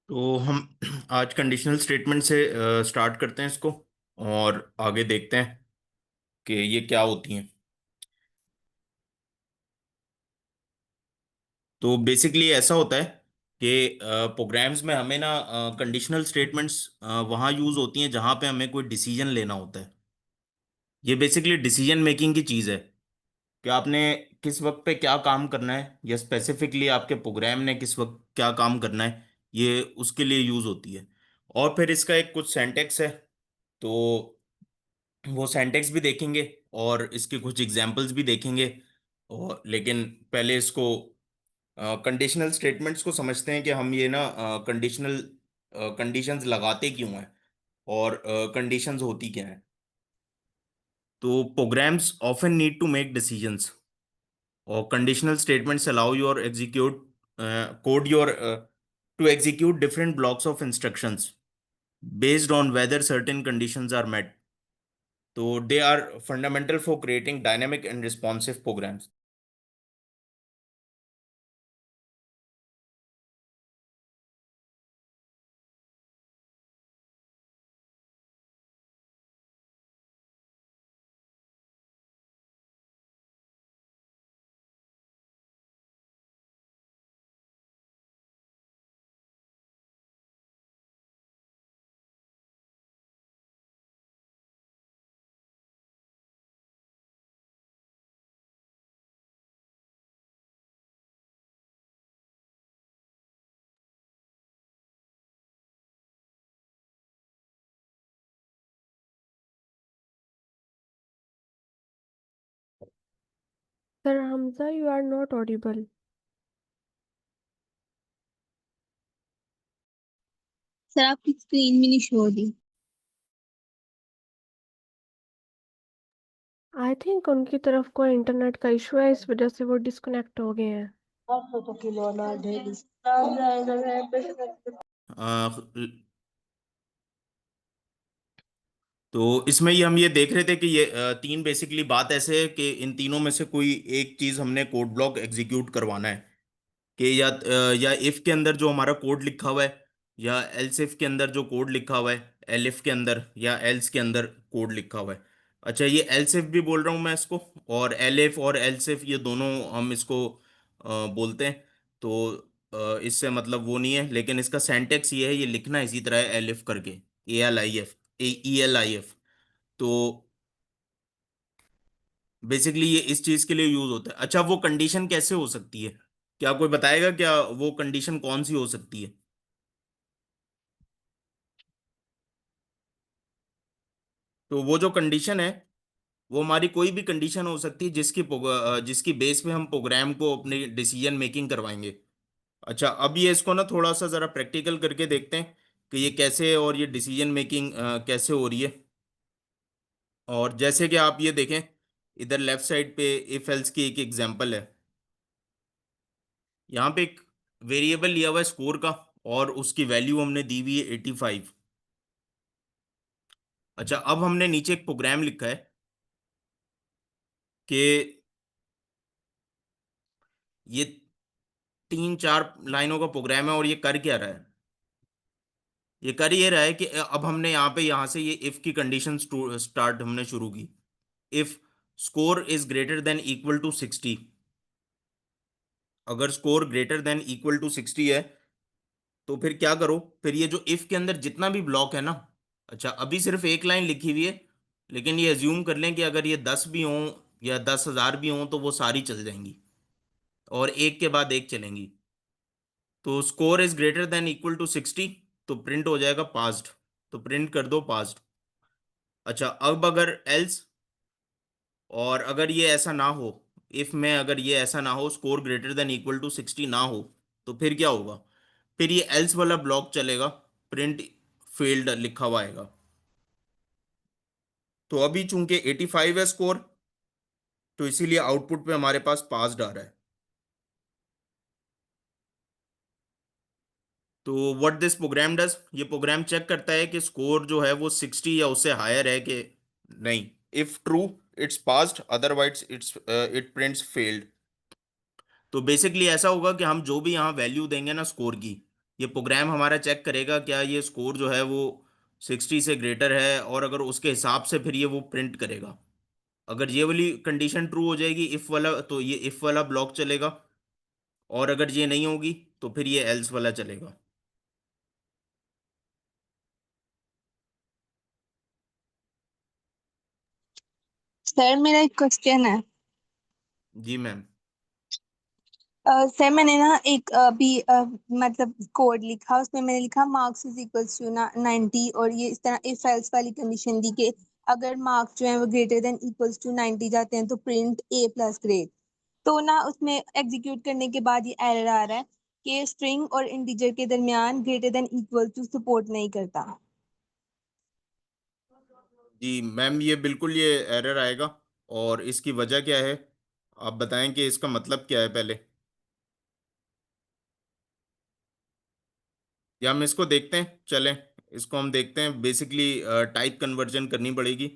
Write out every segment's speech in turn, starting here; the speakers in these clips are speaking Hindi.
तो हम आज कंडीशनल स्टेटमेंट से स्टार्ट करते हैं इसको और आगे देखते हैं कि ये क्या होती हैं। तो बेसिकली ऐसा होता है कि प्रोग्राम्स में हमें ना कंडीशनल स्टेटमेंट्स वहाँ यूज़ होती हैं जहाँ पे हमें कोई डिसीजन लेना होता है। ये बेसिकली डिसीजन मेकिंग की चीज़ है कि आपने किस वक्त पे क्या काम करना है या स्पेसिफिकली आपके प्रोग्राम ने किस वक्त क्या काम करना है, ये उसके लिए यूज़ होती है। और फिर इसका एक कुछ सेंटेक्स है, तो वो सिंटैक्स भी देखेंगे और इसके कुछ एग्जांपल्स भी देखेंगे। और लेकिन पहले इसको कंडीशनल स्टेटमेंट्स को समझते हैं कि हम ये ना कंडीशनल कंडीशंस लगाते क्यों हैं और कंडीशंस होती क्या हैं। तो programs often need to make decisions और conditional statements allow your execute code your to execute different blocks of instructions based on whether certain conditions are met। तो they are fundamental for creating dynamic and responsive programs. Sir Hamza, you are not audible. Sir आपकी स्क्रीन भी नहीं शो हो रही। आई थिंक उनकी तरफ कोई इंटरनेट का इशू है, इस वजह से वो डिस्कनेक्ट हो गए हैं। तो इसमें ये हम ये देख रहे थे कि ये तीन बेसिकली बात ऐसे है कि इन तीनों में से कोई एक चीज हमने कोड ब्लॉक एग्जीक्यूट करवाना है कि या इफ के अंदर जो हमारा कोड लिखा हुआ है या एल्स इफ के अंदर जो कोड लिखा हुआ है, एलिफ के अंदर या एल्स के अंदर कोड लिखा हुआ है। अच्छा, ये एल्स इफ भी बोल रहा हूँ मैं इसको, और एलिफ और एल्स इफ ये दोनों हम इसको बोलते हैं। तो इससे मतलब वो नहीं है, लेकिन इसका सेंटेक्स ये है, ये लिखना इसी तरह है एलिफ करके, ALIF, AELIF। तो बेसिकली ये इस चीज के लिए यूज होता है। अच्छा, वो कंडीशन कैसे हो सकती है? क्या कोई बताएगा क्या वो कंडीशन कौन सी हो सकती है? तो वो जो कंडीशन है वो हमारी कोई भी कंडीशन हो सकती है जिसकी बेस पे हम प्रोग्राम को अपने डिसीजन मेकिंग करवाएंगे। अच्छा, अब ये इसको ना थोड़ा सा जरा प्रैक्टिकल करके देखते हैं कि ये कैसे है और ये डिसीजन मेकिंग कैसे हो रही है। और जैसे कि आप ये देखें, इधर लेफ्ट साइड पे इफ एल्स की एक एग्जांपल है। यहाँ पे एक वेरिएबल लिया हुआ है स्कोर का और उसकी वैल्यू हमने दी हुई है 85। अच्छा, अब हमने नीचे एक प्रोग्राम लिखा है कि ये 3-4 लाइनों का प्रोग्राम है और ये कर क्या रहा है। ये कर ये रहा है कि अब हमने यहाँ से ये इफ की कंडीशन स्टार्ट हमने शुरू की। If score is greater than equal to 60, अगर score greater than equal to 60 है तो फिर क्या करो, फिर ये जो इफ के अंदर जितना भी ब्लॉक है ना। अच्छा, अभी सिर्फ एक लाइन लिखी हुई है, लेकिन ये अज्यूम कर लें कि अगर ये 10 भी हों या 10,000 भी हों तो वो सारी चल जाएंगी और एक के बाद एक चलेंगी। तो score is greater than equal to 60, तो प्रिंट हो जाएगा पास्ड। तो प्रिंट कर दो पास्ड। अच्छा, अब अगर एल्स, और अगर ये ऐसा ना हो, इफ में अगर ये ऐसा ना हो, score greater than equal to 60 ना हो, तो फिर क्या होगा? फिर ये एल्स वाला ब्लॉक चलेगा, प्रिंट फेल्ड लिखा हुआ आएगा। तो अभी चूंकि 85 है स्कोर, तो इसीलिए आउटपुट पे हमारे पास पास्ड आ रहा है। तो व्हाट दिस प्रोग्राम डज, ये प्रोग्राम चेक करता है कि स्कोर जो है वो 60 या उससे हायर है कि नहीं। If true, it's passed, otherwise it prints failed. तो बेसिकली ऐसा होगा कि हम जो भी यहाँ वैल्यू देंगे ना स्कोर की, ये प्रोग्राम हमारा चेक करेगा क्या ये स्कोर जो है वो 60 से ग्रेटर है, और अगर उसके हिसाब से फिर ये वो प्रिंट करेगा। अगर ये वाली कंडीशन ट्रू हो जाएगी इफ वाला, तो ये इफ वाला ब्लॉक चलेगा, और अगर ये नहीं होगी तो फिर ये एल्स वाला चलेगा। सर मेरा एक क्वेश्चन है। जी मैम। सर मैंने ना एक अभी मतलब कोड लिखा, उसमें मैंने लिखा मार्क्स इज इक्वल्स टू 90, और ये इस तरह इफ एल्स वाली कंडीशन दी कि अगर मार्क्स जो है वो ग्रेटर देन इक्वल्स टू 90 जाते हैं तो प्रिंट ए प्लस ग्रेड। तो ना उसमें एग्जीक्यूट करने के बाद ये एरर आ रहा है कि स्ट्रिंग और इंटीजर के दरमियान greater than equal to support नहीं करता। जी मैम, ये बिल्कुल ये एरर आएगा, और इसकी वजह क्या है आप बताएं कि इसका मतलब क्या है पहले, या हम इसको देखते हैं, चलें इसको हम देखते हैं। बेसिकली टाइप कन्वर्जन करनी पड़ेगी,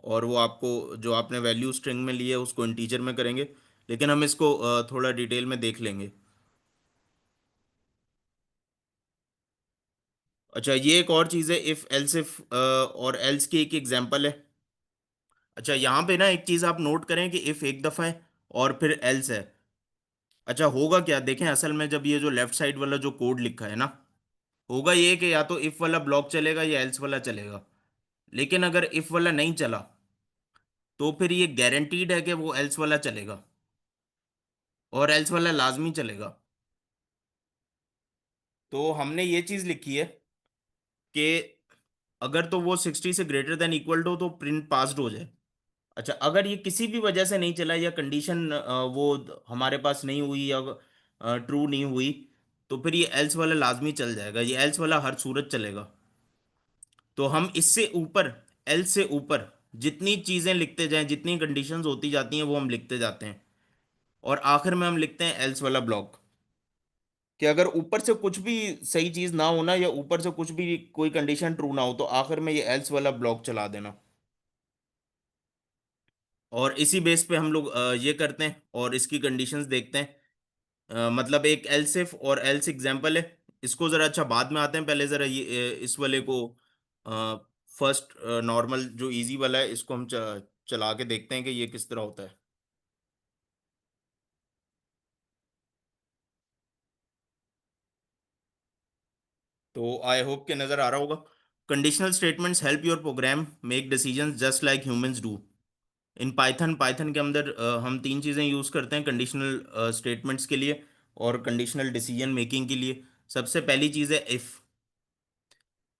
और वो आपको जो आपने वैल्यू स्ट्रिंग में ली है उसको इंटीजर में करेंगे, लेकिन हम इसको थोड़ा डिटेल में देख लेंगे। अच्छा, ये एक और चीज़ है इफ एल्स इफ, और एल्स की एक एग्जांपल है। अच्छा, यहाँ पे ना एक चीज़ आप नोट करें कि इफ एक दफ़ा है और फिर एल्स है। अच्छा, होगा क्या देखें, असल में जब ये जो लेफ्ट साइड वाला जो कोड लिखा है ना, होगा ये कि या तो इफ वाला ब्लॉक चलेगा या एल्स वाला चलेगा। लेकिन अगर इफ वाला नहीं चला तो फिर ये गारंटीड है कि वो एल्स वाला चलेगा, और एल्स वाला लाजमी चलेगा। तो हमने ये चीज़ लिखी है कि अगर तो वो 60 से ग्रेटर देन इक्वल टू तो प्रिंट पास्ड हो जाए। अच्छा, अगर ये किसी भी वजह से नहीं चला, या कंडीशन वो हमारे पास नहीं हुई, या ट्रू नहीं हुई, तो फिर ये एल्स वाला लाजमी चल जाएगा, ये एल्स वाला हर सूरत चलेगा। तो हम इससे ऊपर, एल्स से ऊपर जितनी चीज़ें लिखते जाएं, जितनी कंडीशंस होती जाती हैं वो हम लिखते जाते हैं, और आखिर में हम लिखते हैं एल्स वाला ब्लॉक। कि अगर ऊपर से कुछ भी सही चीज़ ना होना, या ऊपर से कुछ भी कोई कंडीशन ट्रू ना हो, तो आखिर में ये एल्स वाला ब्लॉक चला देना। और इसी बेस पे हम लोग ये करते हैं और इसकी कंडीशंस देखते हैं। मतलब एक एल्स इफ और एल्स एग्जांपल है, इसको ज़रा अच्छा बाद में आते हैं, पहले ज़रा ये इस वाले को फर्स्ट नॉर्मल जो इजी वाला है इसको हम चला के देखते हैं कि ये किस तरह होता है। तो आई होप के नज़र आ रहा होगा। Conditional statements help your program make decisions just like humans do. In Python, Python के अंदर हम तीन चीज़ें यूज़ करते हैं कंडीशनल स्टेटमेंट्स के लिए और कंडीशनल डिसीजन मेकिंग के लिए। सबसे पहली चीज़ है इफ़,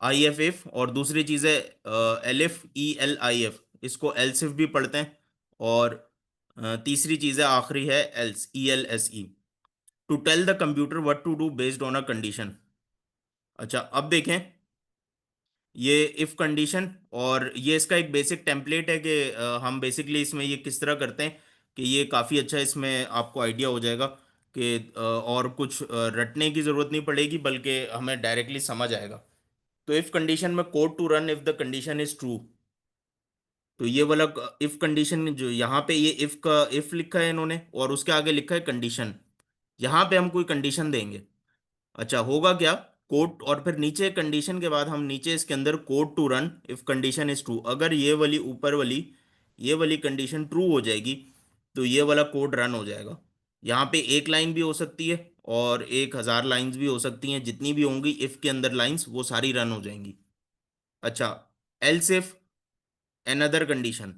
आई एफ इफ, और दूसरी चीज़ है L F E L I F, इसको एल्सिफ भी पढ़ते हैं, और तीसरी चीज़ है आखिरी है else E L S E, to tell the computer what to do based on a condition. अच्छा, अब देखें ये इफ कंडीशन, और ये इसका एक बेसिक टेम्पलेट है कि हम बेसिकली इसमें ये किस तरह करते हैं, कि ये काफ़ी अच्छा, इसमें आपको आइडिया हो जाएगा कि और कुछ रटने की ज़रूरत नहीं पड़ेगी, बल्कि हमें डायरेक्टली समझ आएगा। तो इफ कंडीशन में code to run if the condition is true. तो ये वाला इफ कंडीशन जो यहाँ पे ये इफ का इफ लिखा है इन्होंने, और उसके आगे लिखा है कंडीशन, यहाँ पे हम कोई कंडीशन देंगे। अच्छा, होगा क्या, कोड, और फिर नीचे कंडीशन के बाद हम नीचे इसके अंदर code to run if condition is true, अगर ये वाली ऊपर वाली ये वाली कंडीशन ट्रू हो जाएगी तो ये वाला कोड रन हो जाएगा। यहाँ पे एक लाइन भी हो सकती है और 1000 लाइंस भी हो सकती हैं, जितनी भी होंगी इफ के अंदर लाइंस वो सारी रन हो जाएंगी। अच्छा, else if another condition,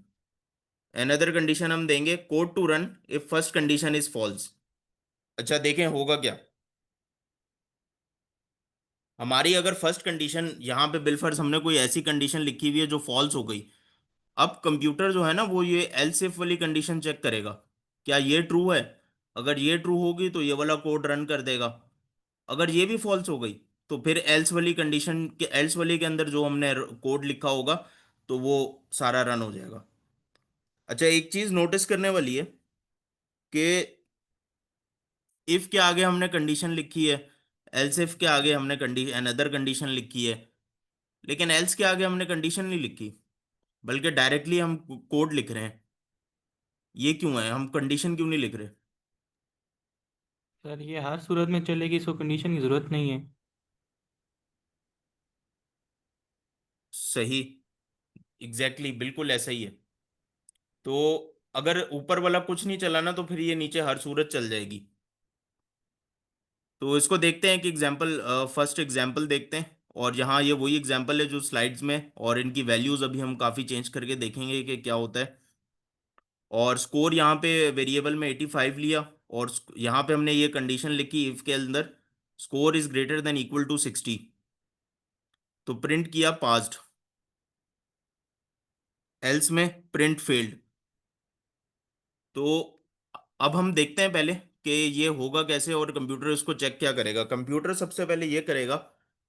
another condition हम देंगे code to run if first condition is false. अच्छा, देखें होगा क्या, हमारी अगर फर्स्ट कंडीशन यहाँ पे बिलफर्ज हमने कोई ऐसी कंडीशन लिखी हुई है जो फॉल्स हो गई, अब कंप्यूटर जो है ना वो ये एल्स इफ वाली कंडीशन चेक करेगा, क्या ये ट्रू है। अगर ये ट्रू होगी तो ये वाला कोड रन कर देगा। अगर ये भी फॉल्स हो गई तो फिर एल्स वाली कंडीशन के, एल्स वाली के अंदर जो हमने कोड लिखा होगा तो वो सारा रन हो जाएगा। अच्छा, एक चीज नोटिस करने वाली है कि इफ के आगे हमने कंडीशन लिखी है, एल्स इफ के आगे हमने कंडीशन अनदर कंडीशन लिखी है, लेकिन एल्स के आगे हमने कंडीशन नहीं लिखी, बल्कि डायरेक्टली हम कोड लिख रहे हैं। ये क्यों है, हम कंडीशन क्यों नहीं लिख रहे। सर ये हर सूरत में चलेगी, इसको कंडीशन की ज़रूरत नहीं है। सही, एग्जैक्टली बिल्कुल ऐसा ही है। तो अगर ऊपर वाला कुछ नहीं चलाना तो फिर ये नीचे हर सूरत चल जाएगी। तो इसको देखते हैं कि एग्जाम्पल, फर्स्ट एग्जाम्पल देखते हैं। और यहाँ ये वही एग्जाम्पल है जो स्लाइड्स में, और इनकी वैल्यूज अभी हम काफ़ी चेंज करके देखेंगे कि क्या होता है। और स्कोर यहाँ पे वेरिएबल में 85 लिया, और यहाँ पे हमने ये कंडीशन लिखी इफ के अंदर, score is greater than equal to 60, तो प्रिंट किया पास्ड, एल्स में प्रिंट फेल्ड। तो अब हम देखते हैं पहले कि ये होगा कैसे और कंप्यूटर इसको चेक क्या करेगा। कंप्यूटर सबसे पहले ये करेगा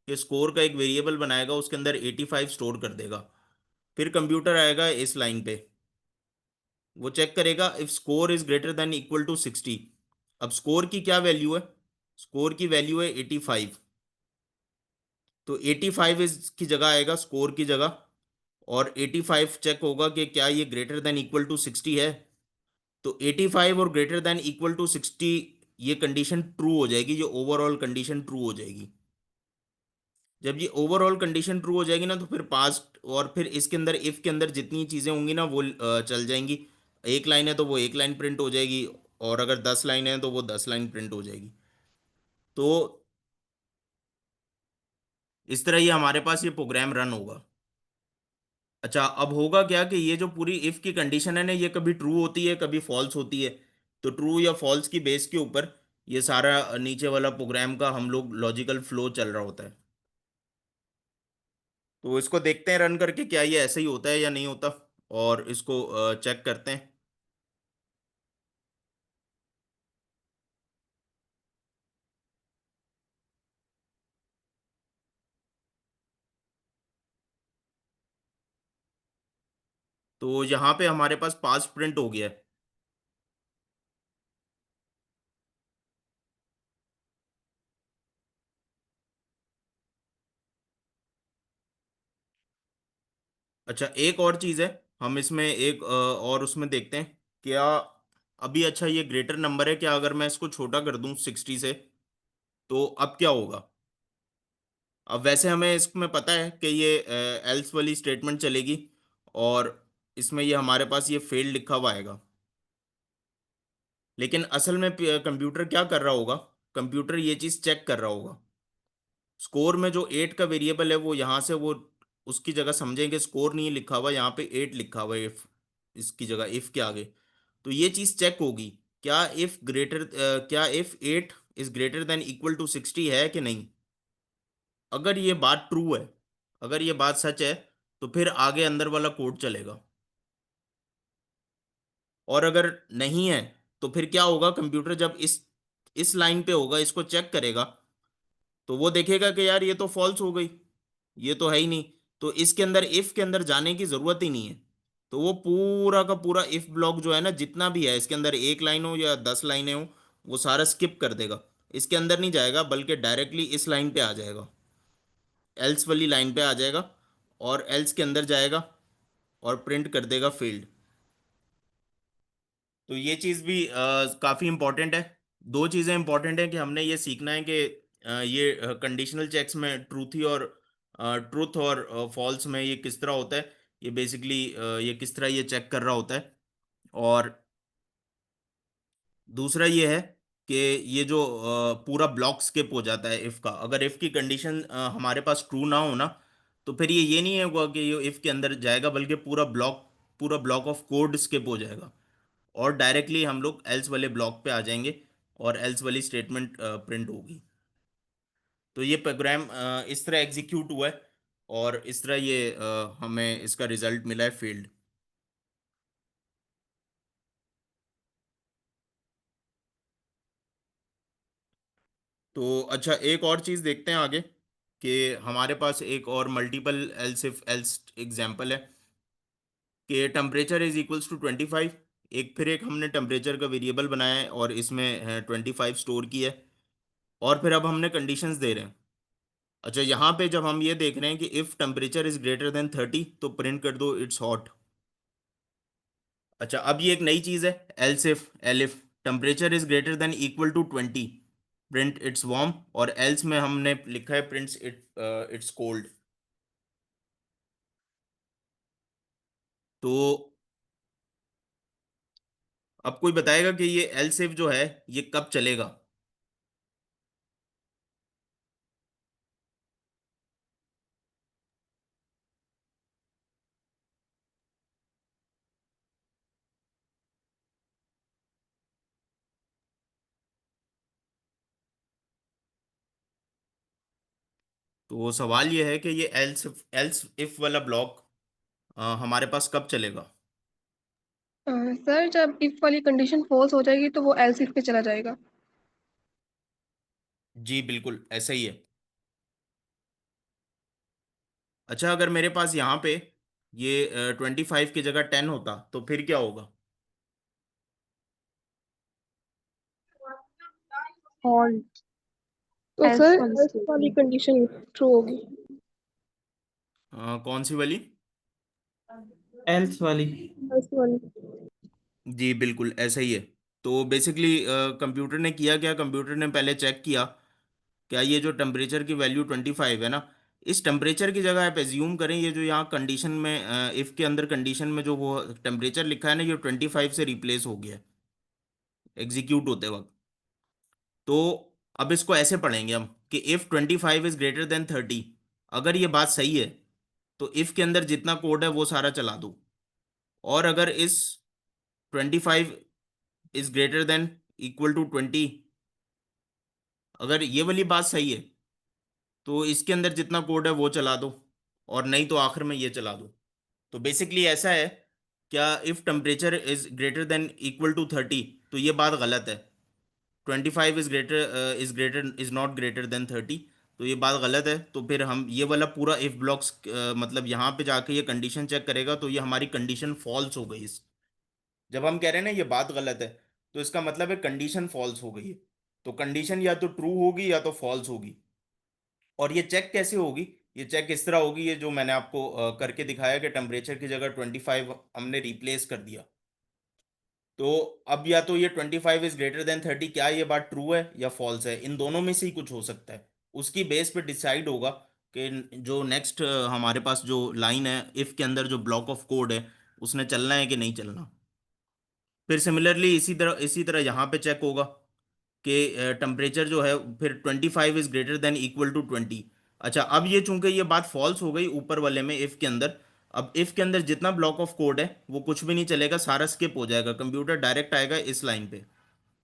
कि स्कोर का एक वेरिएबल बनाएगा, उसके अंदर 85 स्टोर कर देगा। फिर कंप्यूटर आएगा इस लाइन पे, वो चेक करेगा if score is greater than equal to 60। अब स्कोर की क्या वैल्यू है, स्कोर की वैल्यू है 85, तो 85 इस की जगह आएगा स्कोर की जगह, और 85 चेक होगा कि क्या ये ग्रेटर देन इक्वल टू 60 है। तो 85 और ग्रेटर देन इक्वल टू 60, ये कंडीशन ट्रू हो जाएगी, ये ओवरऑल कंडीशन ट्रू हो जाएगी। जब ये ओवरऑल कंडीशन ट्रू हो जाएगी ना, तो फिर पास्ट, और फिर इसके अंदर इफ के अंदर जितनी चीज़ें होंगी ना वो चल जाएंगी। एक लाइन है तो वो एक लाइन प्रिंट हो जाएगी, और अगर 10 लाइन है तो वो 10 लाइन प्रिंट हो जाएगी। तो इस तरह ये हमारे पास ये प्रोग्राम रन होगा। अच्छा, अब होगा क्या कि ये जो पूरी इफ की कंडीशन है ना, ये कभी ट्रू होती है कभी फॉल्स होती है। तो ट्रू या फॉल्स की बेस के ऊपर ये सारा नीचे वाला प्रोग्राम का हम लोग लॉजिकल फ्लो चल रहा होता है। तो इसको देखते हैं रन करके क्या ये ऐसे ही होता है या नहीं होता, और इसको चेक करते हैं। तो यहाँ पे हमारे पास पास प्रिंट हो गया है। अच्छा, एक और चीज़ है, हम इसमें एक और उसमें देखते हैं क्या अभी। अच्छा, ये ग्रेटर नंबर है, क्या अगर मैं इसको छोटा कर दूं 60 से, तो अब क्या होगा। अब वैसे हमें इसमें पता है कि ये एल्स वाली स्टेटमेंट चलेगी, और इसमें ये हमारे पास ये फेल्ड लिखा हुआ आएगा। लेकिन असल में कंप्यूटर क्या कर रहा होगा, कंप्यूटर ये चीज़ चेक कर रहा होगा। स्कोर में जो 8 का वेरिएबल है वो यहाँ से वो उसकी जगह समझेंगे, स्कोर नहीं लिखा हुआ यहाँ पे 8 लिखा हुआ है, इफ इसकी जगह इफ के आगे। तो ये चीज़ चेक होगी, क्या if 8 is greater than equal to 60 है कि नहीं। अगर ये बात ट्रू है, अगर ये बात सच है, तो फिर आगे अंदर वाला कोड चलेगा। और अगर नहीं है, तो फिर क्या होगा, कंप्यूटर जब इस लाइन पे होगा, इसको चेक करेगा, तो वो देखेगा कि यार ये तो फॉल्स हो गई, ये तो है ही नहीं। तो इसके अंदर इफ के अंदर जाने की जरूरत ही नहीं है। तो वो पूरा का पूरा इफ ब्लॉक जो है ना, जितना भी है इसके अंदर, एक लाइन हो या 10 लाइनें हो, वो सारा स्किप कर देगा। इसके अंदर नहीं जाएगा, बल्कि डायरेक्टली इस लाइन पे आ जाएगा, एल्स वाली लाइन पे आ जाएगा, और एल्स के अंदर जाएगा और प्रिंट कर देगा फील्ड। तो ये चीज़ भी काफ़ी इंपॉर्टेंट है। दो चीज़ें इंपॉर्टेंट है कि हमने ये सीखना है कि ये कंडीशनल चेक्स में ट्रूथ और फॉल्स में ये किस तरह होता है। ये बेसिकली ये किस तरह ये चेक कर रहा होता है। और दूसरा ये है कि ये जो पूरा ब्लॉक स्किप हो जाता है इफ़ का, अगर इफ़ की कंडीशन हमारे पास ट्रू ना हो ना, तो फिर ये नहीं होगा कि ये इफ़ के अंदर जाएगा, बल्कि पूरा ब्लॉक ऑफ कोड स्किप हो जाएगा, और डायरेक्टली हम लोग एल्स वाले ब्लॉक पे आ जाएंगे, और एल्स वाली स्टेटमेंट प्रिंट होगी। तो ये प्रोग्राम इस तरह एग्जीक्यूट हुआ है, और इस तरह ये हमें इसका रिजल्ट मिला है फील्ड। तो अच्छा, एक और चीज़ देखते हैं आगे कि हमारे पास एक और multiple else if else example है कि टेम्परेचर इज इक्वल्स टू 25। एक हमने टेम्परेचर का वेरिएबल बनाया है, और इसमें 25 स्टोर किया है, और फिर अब हमने कंडीशंस दे रहे हैं। अच्छा, यहाँ पे जब हम ये देख रहे हैं कि if temperature is greater than 30, तो प्रिंट कर दो इट्स हॉट। अच्छा, अब ये एक नई चीज़ है, else if elif temperature is greater than equal to 20, print it's warm, और एल्स में हमने लिखा है प्रिंट्स इट्स कोल्ड। तो अब कोई बताएगा कि ये एल्स इफ जो है ये कब चलेगा? तो सवाल ये है कि ये एल्स इफ वाला ब्लॉक हमारे पास कब चलेगा? सर जब इफ वाली कंडीशन फॉल्स हो जाएगी तो वो एल्स इफ पे चला जाएगा। जी बिल्कुल ऐसा ही है। अच्छा, अगर मेरे पास यहाँ पे ये 25 की जगह 10 होता तो फिर क्या होगा? फॉल्स। तो एल्स सर वाली एल्स वाली स्टेटमेंट। कंडीशन ट्रू होगी। कौन सी वाली? एल्स वाली। एल्स वाली। जी बिल्कुल ऐसा ही है। तो बेसिकली कंप्यूटर ने किया क्या, कंप्यूटर ने पहले चेक किया क्या ये जो टेम्परेचर की वैल्यू 25 है ना, इस टेम्परेचर की जगह आप एज्यूम करें ये जो यहाँ कंडीशन में इफ के अंदर कंडीशन में जो वो टेम्परेचर लिखा है ना, ये 25 से रिप्लेस हो गया एग्जीक्यूट होते वक्त। तो अब इसको ऐसे पढ़ेंगे हम कि इफ 25 इज ग्रेटर देन 30, अगर ये बात सही है तो इफ के अंदर जितना कोड है वो सारा चला दो। और अगर इस 25 is greater than equal to 20, अगर ये वाली बात सही है तो इसके अंदर जितना कोड है वो चला दो, और नहीं तो आखिर में ये चला दो। तो बेसिकली ऐसा है, क्या if temperature is greater than equal to 30 तो ये बात गलत है। 25 इज नॉट ग्रेटर देन 30, तो ये बात गलत है। तो फिर हम ये वाला पूरा इफ ब्लॉक्स मतलब यहाँ पे जाके ये कंडीशन चेक करेगा तो ये हमारी कंडीशन फॉल्स हो गई। इस जब हम कह रहे हैं ना ये बात गलत है, तो इसका मतलब है कंडीशन फॉल्स हो गई है। तो कंडीशन या तो ट्रू होगी या तो फॉल्स होगी। और ये चेक कैसे होगी? ये चेक इस तरह होगी, ये जो मैंने आपको करके दिखाया कि टेम्परेचर की जगह 25 हमने रिप्लेस कर दिया। तो अब या तो ये 25 इज ग्रेटर देन 30, क्या ये बात ट्रू है या फॉल्स है? इन दोनों में से ही कुछ हो सकता है। उसकी बेस पे डिसाइड होगा कि जो नेक्स्ट हमारे पास जो लाइन है इफ के अंदर जो ब्लॉक ऑफ कोड है उसने चलना है कि नहीं चलना। फिर सिमिलरली इसी तरह यहाँ पे चेक होगा कि टेम्परेचर जो है फिर 25 is greater than equal to 20। अच्छा, अब ये चूंकि ये बात फॉल्स हो गई ऊपर वाले में इफ के अंदर, अब इफ के अंदर जितना ब्लॉक ऑफ कोड है वो कुछ भी नहीं चलेगा, सारा स्किप हो जाएगा, कंप्यूटर डायरेक्ट आएगा इस लाइन पे,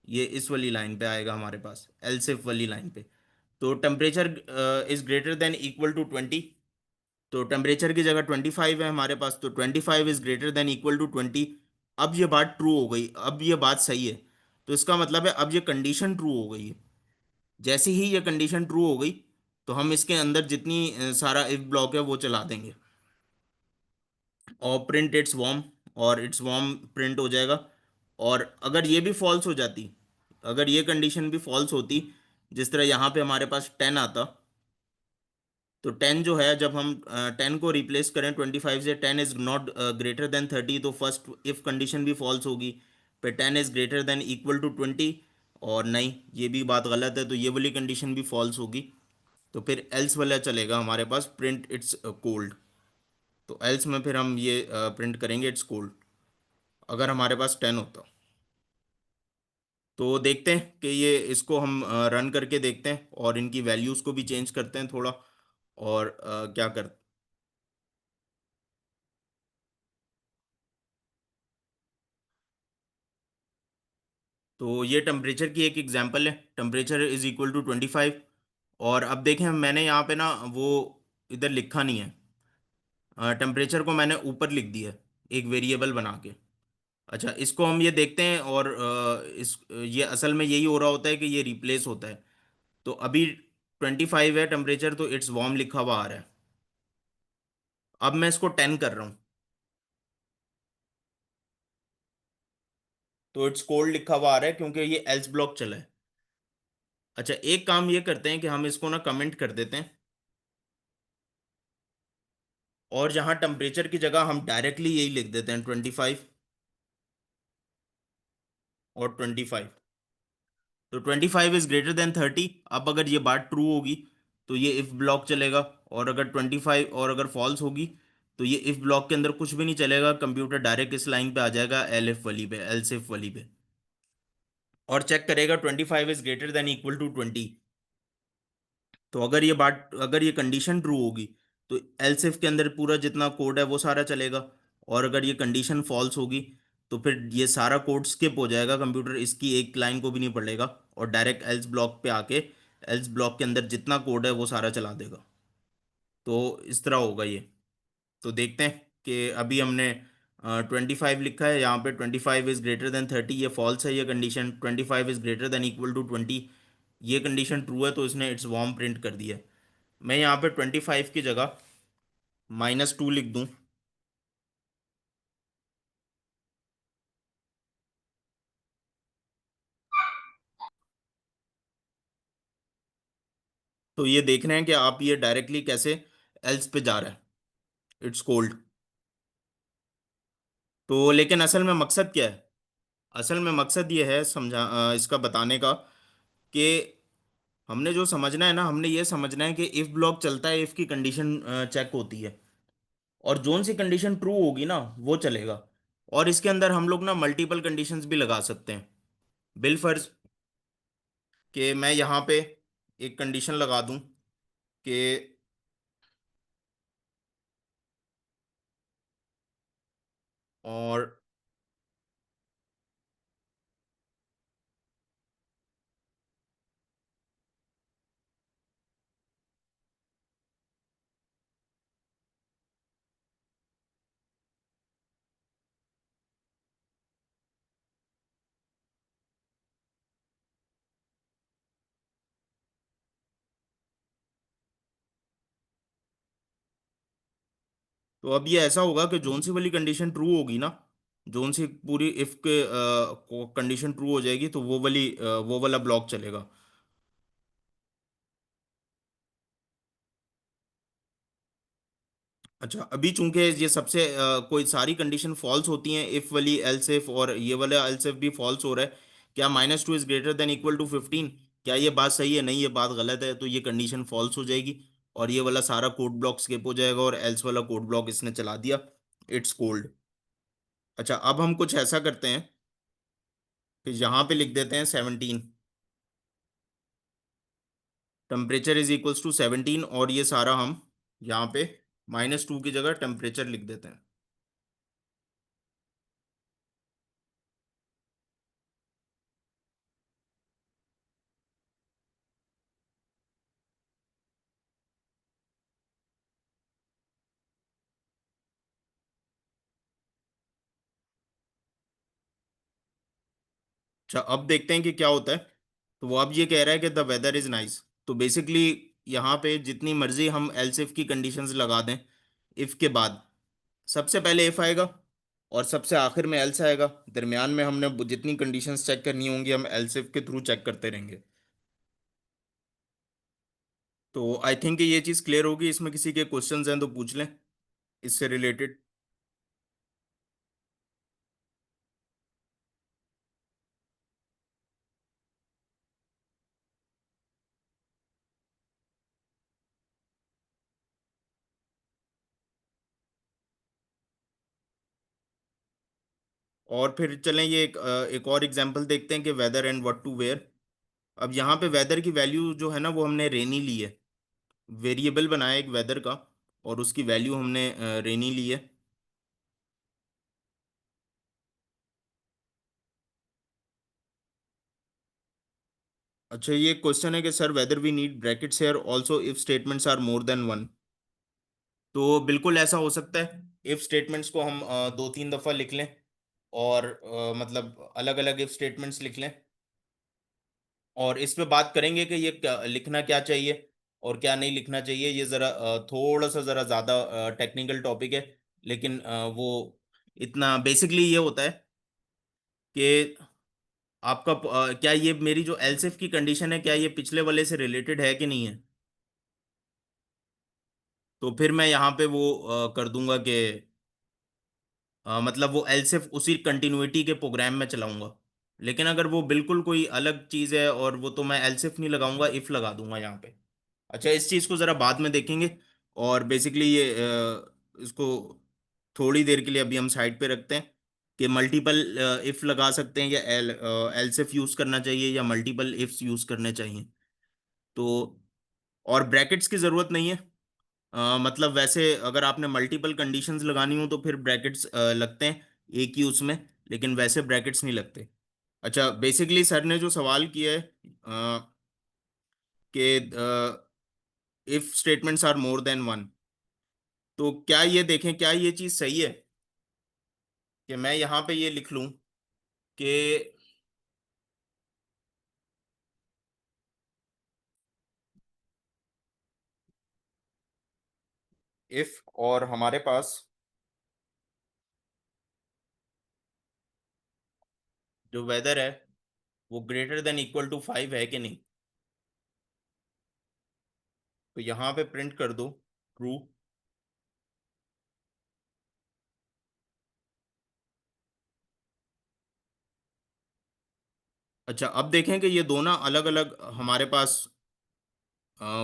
ये इस वाली लाइन पे आएगा हमारे पास एलसिफ वाली लाइन पे। तो temperature is greater than equal to 20, तो टेम्परेचर की जगह 25 है हमारे पास, तो 25 is greater than equal to 20। अब ये बात ट्रू हो गई, अब ये बात सही है। तो इसका मतलब है अब ये कंडीशन ट्रू हो गई है। जैसे ही ये कंडीशन ट्रू हो गई तो हम इसके अंदर जितनी सारा इफ ब्लॉक है वो चला देंगे, और प्रिंट इट्स वार्म, और इट्स वार्म प्रिंट हो जाएगा। और अगर ये भी फॉल्स हो जाती, अगर ये कंडीशन भी फॉल्स होती, जिस तरह यहाँ पे हमारे पास 10 आता, तो 10 जो है जब हम 10 को रिप्लेस करें 25 से, 10 इज नॉट ग्रेटर देन 30, तो फर्स्ट इफ कंडीशन भी फॉल्स होगी। फिर 10 is greater than equal to 20, और नहीं ये भी बात गलत है तो ये वाली कंडीशन भी फॉल्स होगी। तो फिर एल्स वाला चलेगा हमारे पास, प्रिंट इट्स कोल्ड। तो एल्स में फिर हम ये प्रिंट करेंगे इट्स कोल्ड, अगर हमारे पास 10 होता। तो देखते हैं कि ये इसको हम रन करके देखते हैं और इनकी वैल्यूज़ को भी चेंज करते हैं थोड़ा, और क्या कर। तो ये टेम्परेचर की एक एग्जांपल है, टेम्परेचर इज इक्वल टू 25। और अब देखें मैंने यहाँ पे ना वो इधर लिखा नहीं है, टेम्परेचर को मैंने ऊपर लिख दिया है एक वेरिएबल बना के। अच्छा, इसको हम ये देखते हैं, और इस ये असल में यही हो रहा होता है कि ये रिप्लेस होता है। तो अभी 25 है टेम्परेचर, तो इट्स वार्म लिखा हुआ आ रहा है। अब मैं इसको 10 कर रहा हूँ तो इट्स कोल्ड लिखा हुआ आ रहा है क्योंकि ये एल्स ब्लॉक चला है। अच्छा, एक काम ये करते हैं कि हम इसको ना कमेंट कर देते हैं, और जहाँ टेम्परेचर की जगह हम डायरेक्टली यही लिख देते हैं 25 और 25। तो 25 इज ग्रेटर देन 30, अब अगर ये बात ट्रू होगी तो ये इफ ब्लॉक चलेगा, और अगर 25 और अगर फॉल्स होगी तो ये इफ ब्लॉक के अंदर कुछ भी नहीं चलेगा, कंप्यूटर डायरेक्ट इस लाइन पे आ जाएगा, एल इफ वाली पे, एल सिफ वाली पे, और चेक करेगा 25 is greater than equal to 20। तो अगर ये कंडीशन ट्रू होगी तो एल्स इफ के अंदर पूरा जितना कोड है वो सारा चलेगा, और अगर ये कंडीशन फॉल्स होगी तो फिर ये सारा कोड स्किप हो जाएगा, कंप्यूटर इसकी एक लाइन को भी नहीं पढ़ेगा और डायरेक्ट एल्स ब्लॉक पे आके एल्स ब्लॉक के अंदर जितना कोड है वो सारा चला देगा। तो इस तरह होगा ये। तो देखते हैं कि अभी हमने 25 लिखा है, यहाँ पे 25 इज ग्रेटर देन 30, ये फॉल्स है, ये condition 25 is greater than equal to 20, ये कंडीशन ट्रू है, तो इसने इट्स वार्म प्रिंट कर दिया है। मैं यहाँ पे 25 की जगह -2 लिख दूं, तो ये देख रहे हैं कि आप ये डायरेक्टली कैसे एल्स पे जा रहा है, इट्स कोल्ड। तो लेकिन असल में मकसद क्या है? असल में मकसद ये है इसका बताने का कि हमने जो समझना है ना, हमने ये समझना है कि इफ ब्लॉक चलता है, इफ की कंडीशन चेक होती है, और जोन सी कंडीशन ट्रू होगी ना वो चलेगा। और इसके अंदर हम लोग ना मल्टीपल कंडीशंस भी लगा सकते हैं। बिल फर्ज कि मैं यहाँ पे एक कंडीशन लगा दूं कि और तो अब ये ऐसा होगा कि जोन सी वाली कंडीशन ट्रू होगी ना, जोन सी पूरी इफ के कंडीशन ट्रू हो जाएगी तो वो वाला ब्लॉक चलेगा। अच्छा, अभी चूंकि ये सबसे कोई सारी कंडीशन फॉल्स होती हैं, इफ वाली एल्स इफ और ये वाला एल्स इफ भी फॉल्स हो रहा है, क्या -2 is greater than equal to 15, क्या ये बात सही है? नहीं, ये बात गलत है, तो ये कंडीशन फॉल्स हो जाएगी और ये वाला सारा कोड ब्लॉक स्किप हो जाएगा और एल्स वाला कोड ब्लॉक इसने चला दिया, इट्स कोल्ड। अच्छा, अब हम कुछ ऐसा करते हैं कि यहाँ पे लिख देते हैं 17, टेम्परेचर इज इक्वल्स टू 17, और ये सारा हम यहाँ पे -2 की जगह टेम्परेचर लिख देते हैं। अच्छा, अब देखते हैं कि क्या होता है। तो वो अब ये कह रहा है कि द वेदर इज नाइस। तो बेसिकली यहाँ पे जितनी मर्जी हम एल्स इफ की कंडीशंस लगा दें, इफ के बाद सबसे पहले इफ आएगा और सबसे आखिर में एल्स आएगा, दरमियान में हमने जितनी कंडीशंस चेक करनी होंगी हम एल्स इफ के थ्रू चेक करते रहेंगे। तो आई थिंक ये चीज़ क्लियर होगी। इसमें किसी के क्वेश्चंस हैं तो पूछ लें इससे रिलेटेड। और फिर चलें ये एक और एग्जांपल देखते हैं कि weather and what to wear. अब यहाँ पे वेदर की वैल्यू जो है ना वो हमने रेनी ली है, वेरिएबल बनाया एक वेदर का, और उसकी वैल्यू हमने रेनी ली है। अच्छा, ये क्वेश्चन है कि sir whether we need brackets here also if statements are more than one. तो बिल्कुल ऐसा हो सकता है, इफ स्टेटमेंट्स को हम 2-3 दफ़ा लिख लें, और मतलब अलग अलग इफ स्टेटमेंट्स लिख लें, और इस पे बात करेंगे कि ये लिखना क्या चाहिए और क्या नहीं लिखना चाहिए। ये ज़रा थोड़ा सा ज़रा ज़्यादा टेक्निकल टॉपिक है, लेकिन वो इतना बेसिकली ये होता है कि आपका क्या ये मेरी जो एलसिफ की कंडीशन है क्या ये पिछले वाले से रिलेटेड है कि नहीं है। तो फिर मैं यहाँ पे वो कर दूंगा कि मतलब वो एलसिफ उसी कंटिन्यूटी के प्रोग्राम में चलाऊंगा। लेकिन अगर वो बिल्कुल कोई अलग चीज़ है और वो, तो मैं एलसिफ नहीं लगाऊंगा, इफ लगा दूंगा यहाँ पे। अच्छा, इस चीज़ को ज़रा बाद में देखेंगे। और बेसिकली ये इसको थोड़ी देर के लिए अभी हम साइड पे रखते हैं कि मल्टीपल इफ लगा सकते हैं या एल्स इफ यूज करना चाहिए या मल्टीपल इफ्स यूज करने चाहिए। तो और ब्रैकेट्स की जरूरत नहीं है। मतलब वैसे अगर आपने मल्टीपल कंडीशंस लगानी हो तो फिर ब्रैकेट्स लगते हैं एक ही उसमें, लेकिन वैसे ब्रैकेट्स नहीं लगते। अच्छा, बेसिकली सर ने जो सवाल किया है कि if statements are more than one, तो क्या ये देखें क्या ये चीज सही है कि मैं यहाँ पे ये लिख लूं कि इफ और हमारे पास जो वेदर है वो ग्रेटर देन इक्वल टू 5 है कि नहीं, तो यहाँ पे प्रिंट कर दो ट्रू। अच्छा, अब देखें कि ये दोनों अलग अलग हमारे पास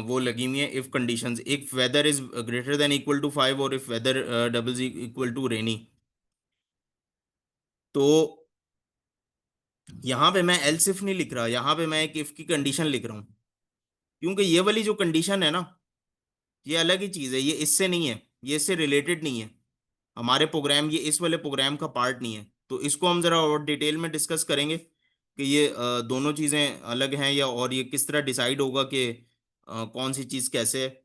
वो लगी हुई है if conditions, if weather is greater than equal to 5 और if weather double equal to rainy. तो यहाँ पे मैं एल्स इफ नहीं लिख रहा, यहाँ पे मैं एक इफ की कंडीशन लिख रहा हूँ, क्योंकि ये वाली जो कंडीशन है ना, ये अलग ही चीज़ है, ये इससे नहीं है, ये इससे रिलेटेड नहीं है हमारे प्रोग्राम, ये इस वाले प्रोग्राम का पार्ट नहीं है। तो इसको हम जरा और डिटेल में डिस्कस करेंगे कि ये दोनों चीज़ें अलग हैं या और ये किस तरह डिसाइड होगा कि कौन सी चीज़ कैसे है।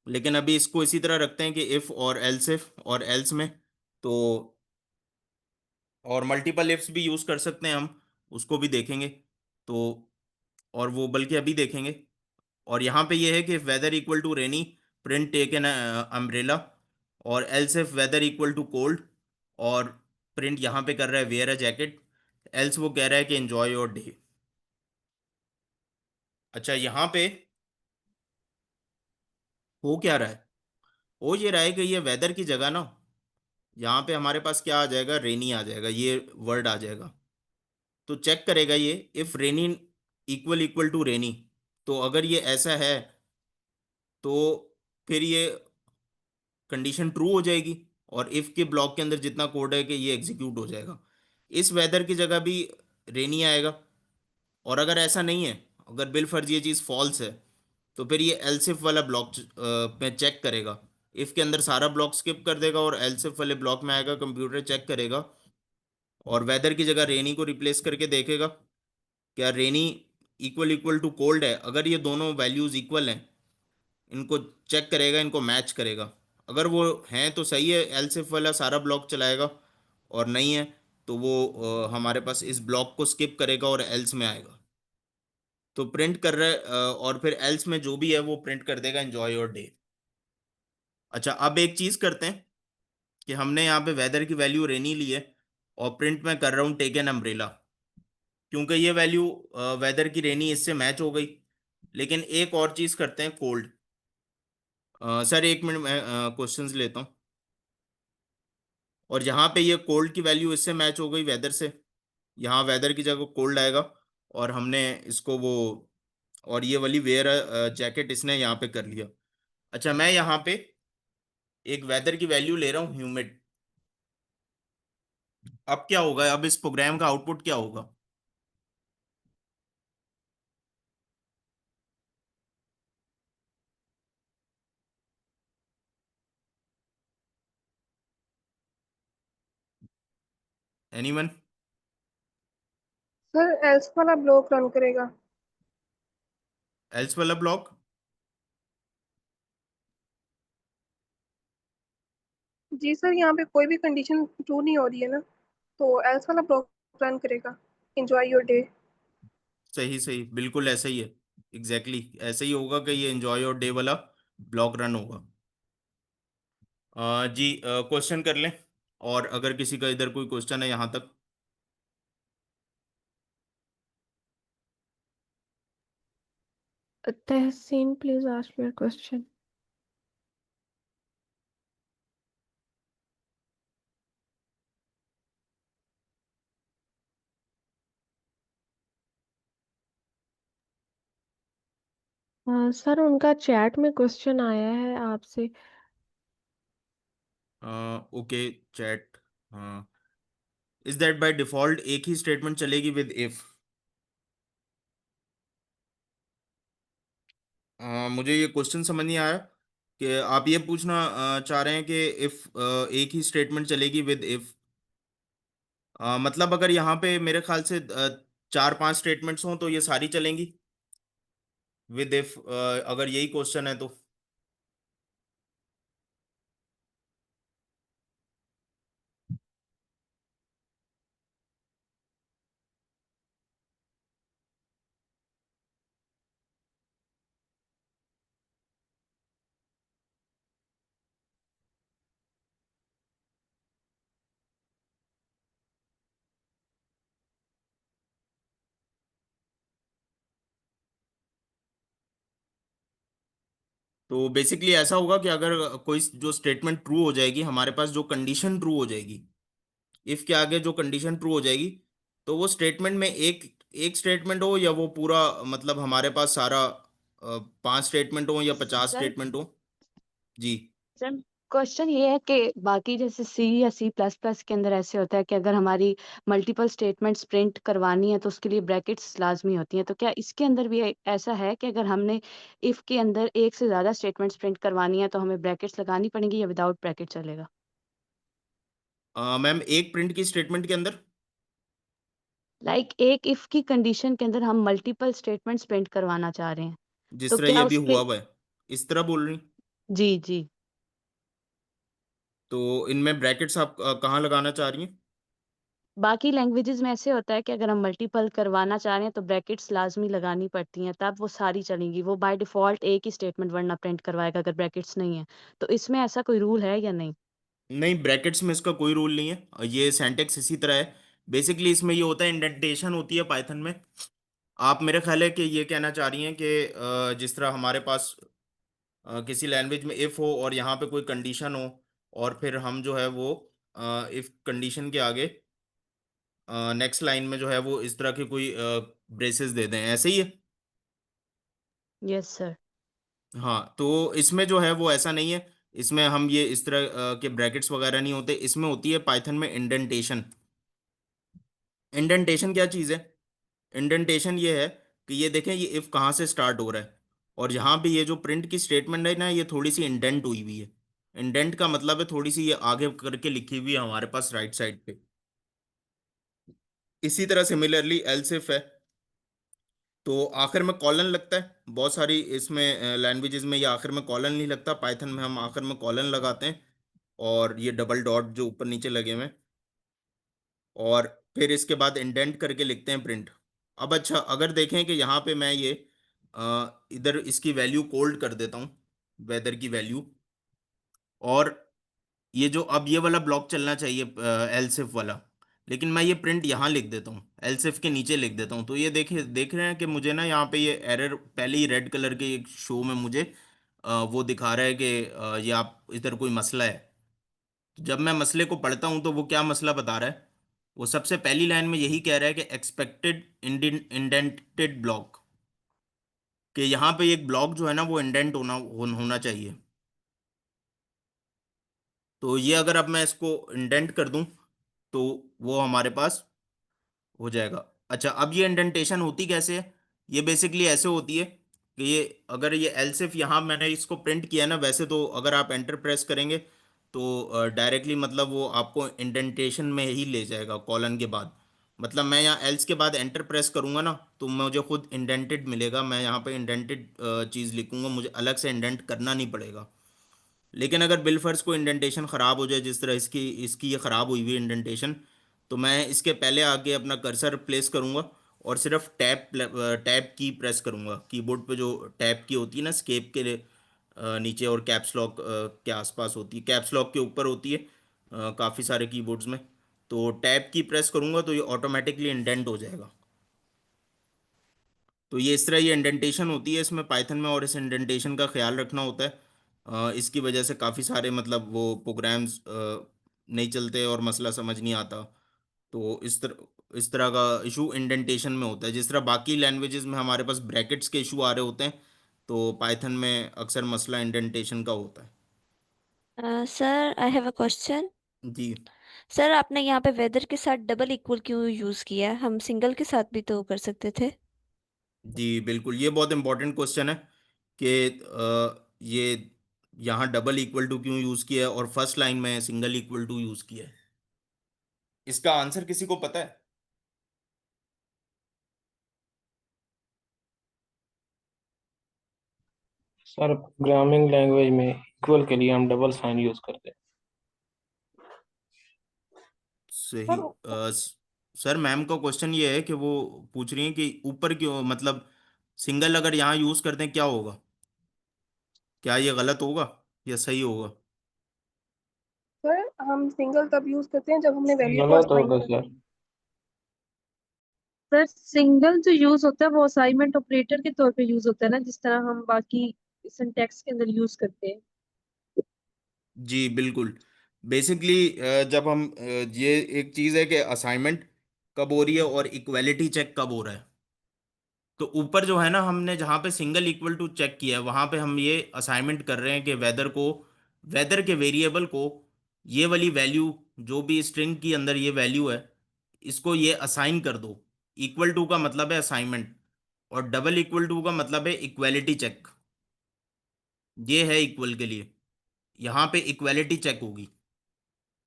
लेकिन अभी इसको इसी तरह रखते हैं कि इफ और एल्स में तो, और मल्टीपल इफ्स भी यूज़ कर सकते हैं हम, उसको भी देखेंगे। तो और वो बल्कि अभी देखेंगे। और यहाँ पे ये है कि weather equal to rainy print take an umbrella, और else if weather equal to cold, और प्रिंट यहाँ पे कर रहा है वेयर अ जैकेट, एल्स वो कह रहा है कि एंजॉय योर डे। अच्छा, यहाँ पे हो क्या रहा है, हो ये रहा है कि ये वेदर की जगह ना यहाँ पे हमारे पास क्या आ जाएगा, रेनी आ जाएगा, ये वर्ड आ जाएगा। तो चेक करेगा ये if rainy equal equal to rainy, तो अगर ये ऐसा है तो फिर ये कंडीशन ट्रू हो जाएगी और इफ के ब्लॉक के अंदर जितना कोड है कि ये एग्जीक्यूट हो जाएगा। इस वेदर की जगह भी रेनी आएगा। और अगर ऐसा नहीं है, अगर बिलफर्ज ये चीज़ फॉल्स है, तो फिर ये एल्सिफ वाला ब्लॉक में चेक करेगा, इफ के अंदर सारा ब्लॉक स्किप कर देगा और एल्सिफ वाले ब्लॉक में आएगा, कंप्यूटर चेक करेगा और वेदर की जगह रेनी को रिप्लेस करके देखेगा क्या रेनी इक्वल इक्वल टू कोल्ड है। अगर ये दोनों वैल्यूज इक्वल हैं, इनको चेक करेगा, इनको मैच करेगा। अगर वो हैं तो सही है, एलसिफ वाला सारा ब्लॉक चलाएगा, और नहीं है तो वो हमारे पास इस ब्लॉक को स्किप करेगा और एल्स में आएगा। तो प्रिंट कर रहा है और फिर एल्स में जो भी है वो प्रिंट कर देगा एंजॉय योर डे। अच्छा, अब एक चीज़ करते हैं कि हमने यहाँ पे वेदर की वैल्यू रेनी ली है और प्रिंट में कर रहा हूँ टेक एन अम्ब्रेला, क्योंकि ये वैल्यू वेदर की रेनी इससे मैच हो गई। लेकिन एक और चीज़ करते हैं कोल्ड। सर एक मिनट मैं क्वेश्चंस लेता हूँ। और यहाँ पे ये कोल्ड की वैल्यू इससे मैच हो गई वेदर से, यहाँ वेदर की जगह कोल्ड आएगा। और हमने इसको वो, और ये वाली वेयर जैकेट इसने यहाँ पे कर लिया। अच्छा, मैं यहाँ पे एक वेदर की वैल्यू ले रहा हूँ ह्यूमिड। अब क्या होगा, अब इस प्रोग्राम का आउटपुट क्या होगा। एनीवन? सर एल्स वाला ब्लॉक रन करेगा। एल्स वाला ब्लॉक? जी सर, यहाँ पे कोई भी कंडीशन ट्रू नहीं हो रही है ना, तो एल्स वाला ब्लॉक रन करेगा, एंजॉय योर डे। सही सही, बिल्कुल ऐसा ही है। एग्जैक्टली ऐसे ही होगा कि ये एंजॉय योर डे वाला ब्लॉक रन होगा। जी, क्वेश्चन कर लें, और अगर किसी का इधर कोई क्वेश्चन है यहाँ तक। Tehseen, please ask your question. Sir उनका चैट में क्वेश्चन आया है आपसे। Okay chat. हाँ, इज दैट बाय डिफॉल्ट एक ही स्टेटमेंट चलेगी विद इफ? मुझे ये क्वेश्चन समझ नहीं आया कि आप ये पूछना चाह रहे हैं कि इफ एक ही स्टेटमेंट चलेगी विद इफ, मतलब अगर यहाँ पे मेरे ख्याल से चार पांच स्टेटमेंट्स हों तो ये सारी चलेंगी विद इफ, अगर यही क्वेश्चन है तो। तो बेसिकली ऐसा होगा कि अगर कोई जो स्टेटमेंट ट्रू हो जाएगी, हमारे पास जो कंडीशन ट्रू हो जाएगी, इफ के आगे जो कंडीशन ट्रू हो जाएगी, तो वो स्टेटमेंट में एक एक स्टेटमेंट हो या वो पूरा, मतलब हमारे पास सारा पांच स्टेटमेंट हो या 50 सर स्टेटमेंट हो। जी। सर क्वेश्चन ये है कि बाकी जैसे सी या सी प्लस प्लस के अंदर ऐसे होता है कि अगर हमारी मल्टीपल स्टेटमेंट्स प्रिंट करवानी है तो उसके लिए ब्रैकेट्स लाजमी होती हैं, तो क्या इसके अंदर भी ऐसा है कि अगर हमने इफ के अंदर एक से ज्यादा स्टेटमेंट्स प्रिंट करवानी है तो हमें ब्रैकेट्स लगानी पड़ेंगी या विदाउट ब्रैकेट चलेगा? मैम एक प्रिंट की स्टेटमेंट के अंदर? एक इफ की कंडीशन के अंदर हम मल्टीपल स्टेटमेंट्स प्रिंट करवाना चाह रहे हैं, जिस तो तरह ये क्या अभी उस हुआ पे? हुआ है, इस तरह बोल रही? जी जी। तो इनमें ब्रैकेट्स आप कहाँ लगाना चाह रही हैं? बाकी लैंग्वेजेस में ऐसे होता है कि अगर हम मल्टीपल करवाना चाह रहे हैं तो ब्रैकेट्स लाजमी लगानी पड़ती हैं, तब वो सारी चलेंगी। वो बाय डिफॉल्ट एक ही स्टेटमेंट वरना प्रिंट करवाएगा अगर ब्रैकेट्स नहीं है। तो इसमें ऐसा कोई रूल है या नहीं? नहीं, ब्रैकेट्स में इसका कोई रूल नहीं है, ये सिंटैक्स इसी तरह है। बेसिकली इसमें ये होता है, इंडेंटेशन होती है पाइथन में। आप मेरे ख्याल है कि ये कहना चाह रही हैं कि जिस तरह हमारे पास किसी लैंग्वेज में इफ हो और यहाँ पे कोई कंडीशन हो, और फिर हम जो है वो इफ कंडीशन के आगे नेक्स्ट लाइन में जो है वो इस तरह के कोई ब्रेसेस दे दें, ऐसे ही है। Yes sir. हाँ, तो इसमें जो है वो ऐसा नहीं है। इसमें हम ये इस तरह के ब्रैकेट्स वगैरह नहीं होते, इसमें होती है पाइथन में इंडेंटेशन। इंडेंटेशन क्या चीज़ है? इंडेंटेशन ये है कि ये देखें, ये इफ कहाँ से स्टार्ट हो रहा है, और यहाँ पे ये जो प्रिंट की स्टेटमेंट है ना, ये थोड़ी सी इंडेंट हुई हुई है। इंडेंट का मतलब है थोड़ी सी ये आगे करके लिखी हुई है हमारे पास राइट साइड पे। इसी तरह सिमिलरली एल्स इफ है, तो आखिर में कॉलन लगता है। बहुत सारी इसमें लैंग्वेजेस में ये आखिर में कॉलन नहीं लगता, पाइथन में हम आखिर में कॉलन लगाते हैं, और ये डबल डॉट जो ऊपर नीचे लगे हुए हैं, और फिर इसके बाद इंडेंट करके लिखते हैं प्रिंट। अब अच्छा, अगर देखें कि यहाँ पे मैं ये इधर इसकी वैल्यू कोल्ड कर देता हूँ, वेदर की वैल्यू, और ये जो अब ये वाला ब्लॉक चलना चाहिए एलसिफ वाला, लेकिन मैं ये प्रिंट यहाँ लिख देता हूँ, एलसिफ के नीचे लिख देता हूँ, तो ये देख रहे हैं कि मुझे ना यहाँ पे ये एरर पहले ही रेड कलर के एक शो में मुझे वो दिखा रहा है कि ये आप इधर कोई मसला है। तो जब मैं मसले को पढ़ता हूँ तो वो क्या मसला बता रहा है, वो सबसे पहली लाइन में यही कह रहा है कि एक्सपेक्टेड इंडेंटेड ब्लॉक, कि यहाँ पे एक ब्लॉक जो है ना वो इंडेंट होना चाहिए। तो ये अगर अब मैं इसको इंडेंट कर दूं तो वो हमारे पास हो जाएगा। अच्छा, अब ये इंडेंटेशन होती कैसे है? ये बेसिकली ऐसे होती है कि ये अगर ये एलसिफ यहाँ मैंने इसको प्रिंट किया ना, वैसे तो अगर आप एंटर प्रेस करेंगे तो डायरेक्टली मतलब वो आपको इंडेंटेशन में ही ले जाएगा कॉलन के बाद। मतलब मैं यहाँ एल्स के बाद एंटर प्रेस करूंगा ना तो मुझे खुद इंडेंटेड मिलेगा, मैं यहाँ पे इंडेंटेड चीज़ लिखूंगा, मुझे अलग से इंडेंट करना नहीं पड़ेगा। लेकिन अगर बिलफर्स को इंडेंटेशन ख़राब हो जाए, जिस तरह इसकी इसकी ये ख़राब हुई हुई इंडेंटेशन, तो मैं इसके पहले आगे अपना कर्सर प्लेस करूँगा और सिर्फ टैब की प्रेस करूँगा। कीबोर्ड पे जो टैब की होती है ना स्केप के नीचे, और कैप्स लॉक के आसपास होती है, कैप्स लॉक के ऊपर होती है काफ़ी सारे कीबोर्ड्स में। तो टैब की प्रेस करूँगा तो ये ऑटोमेटिकली इंडेंट हो जाएगा। तो ये इस तरह ये इंडेंटेशन होती है इसमें पाइथन में, और इस इंडेंटेशन का ख्याल रखना होता है। इसकी वजह से काफ़ी सारे मतलब वो प्रोग्राम्स नहीं चलते और मसला समझ नहीं आता। तो इस तरह का इशू इंडेंटेशन में होता है, जिस तरह बाकी लैंग्वेजेस में हमारे पास ब्रैकेट्स के इशू आ रहे होते हैं, तो पाइथन में अक्सर मसला इंडेंटेशन का होता है। Sir, I have a question. जी सर आपने यहाँ पे वेदर के साथ डबल इक्वल क्यों यूज किया है? हम सिंगल के साथ भी तो कर सकते थे। जी बिल्कुल, ये बहुत इंपॉर्टेंट क्वेश्चन है कि ये यहाँ डबल इक्वल टू क्यों यूज किया है और फर्स्ट लाइन में सिंगल इक्वल टू यूज किया है। इसका आंसर किसी को पता है? सर प्रोग्रामिंग लैंग्वेज में इक्वल के लिए हम डबल साइन यूज करते हैं। सही। सर सर मैम का क्वेश्चन ये है कि वो पूछ रही हैं कि ऊपर क्यों, मतलब सिंगल अगर यहाँ यूज करते हैं क्या होगा, क्या ये गलत होगा या सही होगा? सर हम सिंगल तब यूज करते हैं जब हमने वैल्यू को गलत असाइन होगा करना सर। है। सर सिंगल जो यूज होता है वो असाइनमेंट ऑपरेटर के तौर पे यूज होता है ना, जिस तरह हम बाकी सिंटैक्स के अंदर यूज करते हैं। जी बिल्कुल। बेसिकली जब हम ये एक चीज़ है कि असाइनमेंट कब हो रही है और इक्वालिटी चेक कब हो रहा है। तो ऊपर जो है ना, हमने जहाँ पे सिंगल इक्वल टू चेक किया है वहाँ पे हम ये असाइनमेंट कर रहे हैं कि वेदर के वेरिएबल को ये वाली वैल्यू, जो भी स्ट्रिंग की अंदर ये वैल्यू है, इसको ये असाइन कर दो। इक्वल टू का मतलब है असाइनमेंट और डबल इक्वल टू का मतलब है इक्वालिटी चेक। ये है इक्वल के लिए, यहाँ पे इक्वालिटी चेक होगी।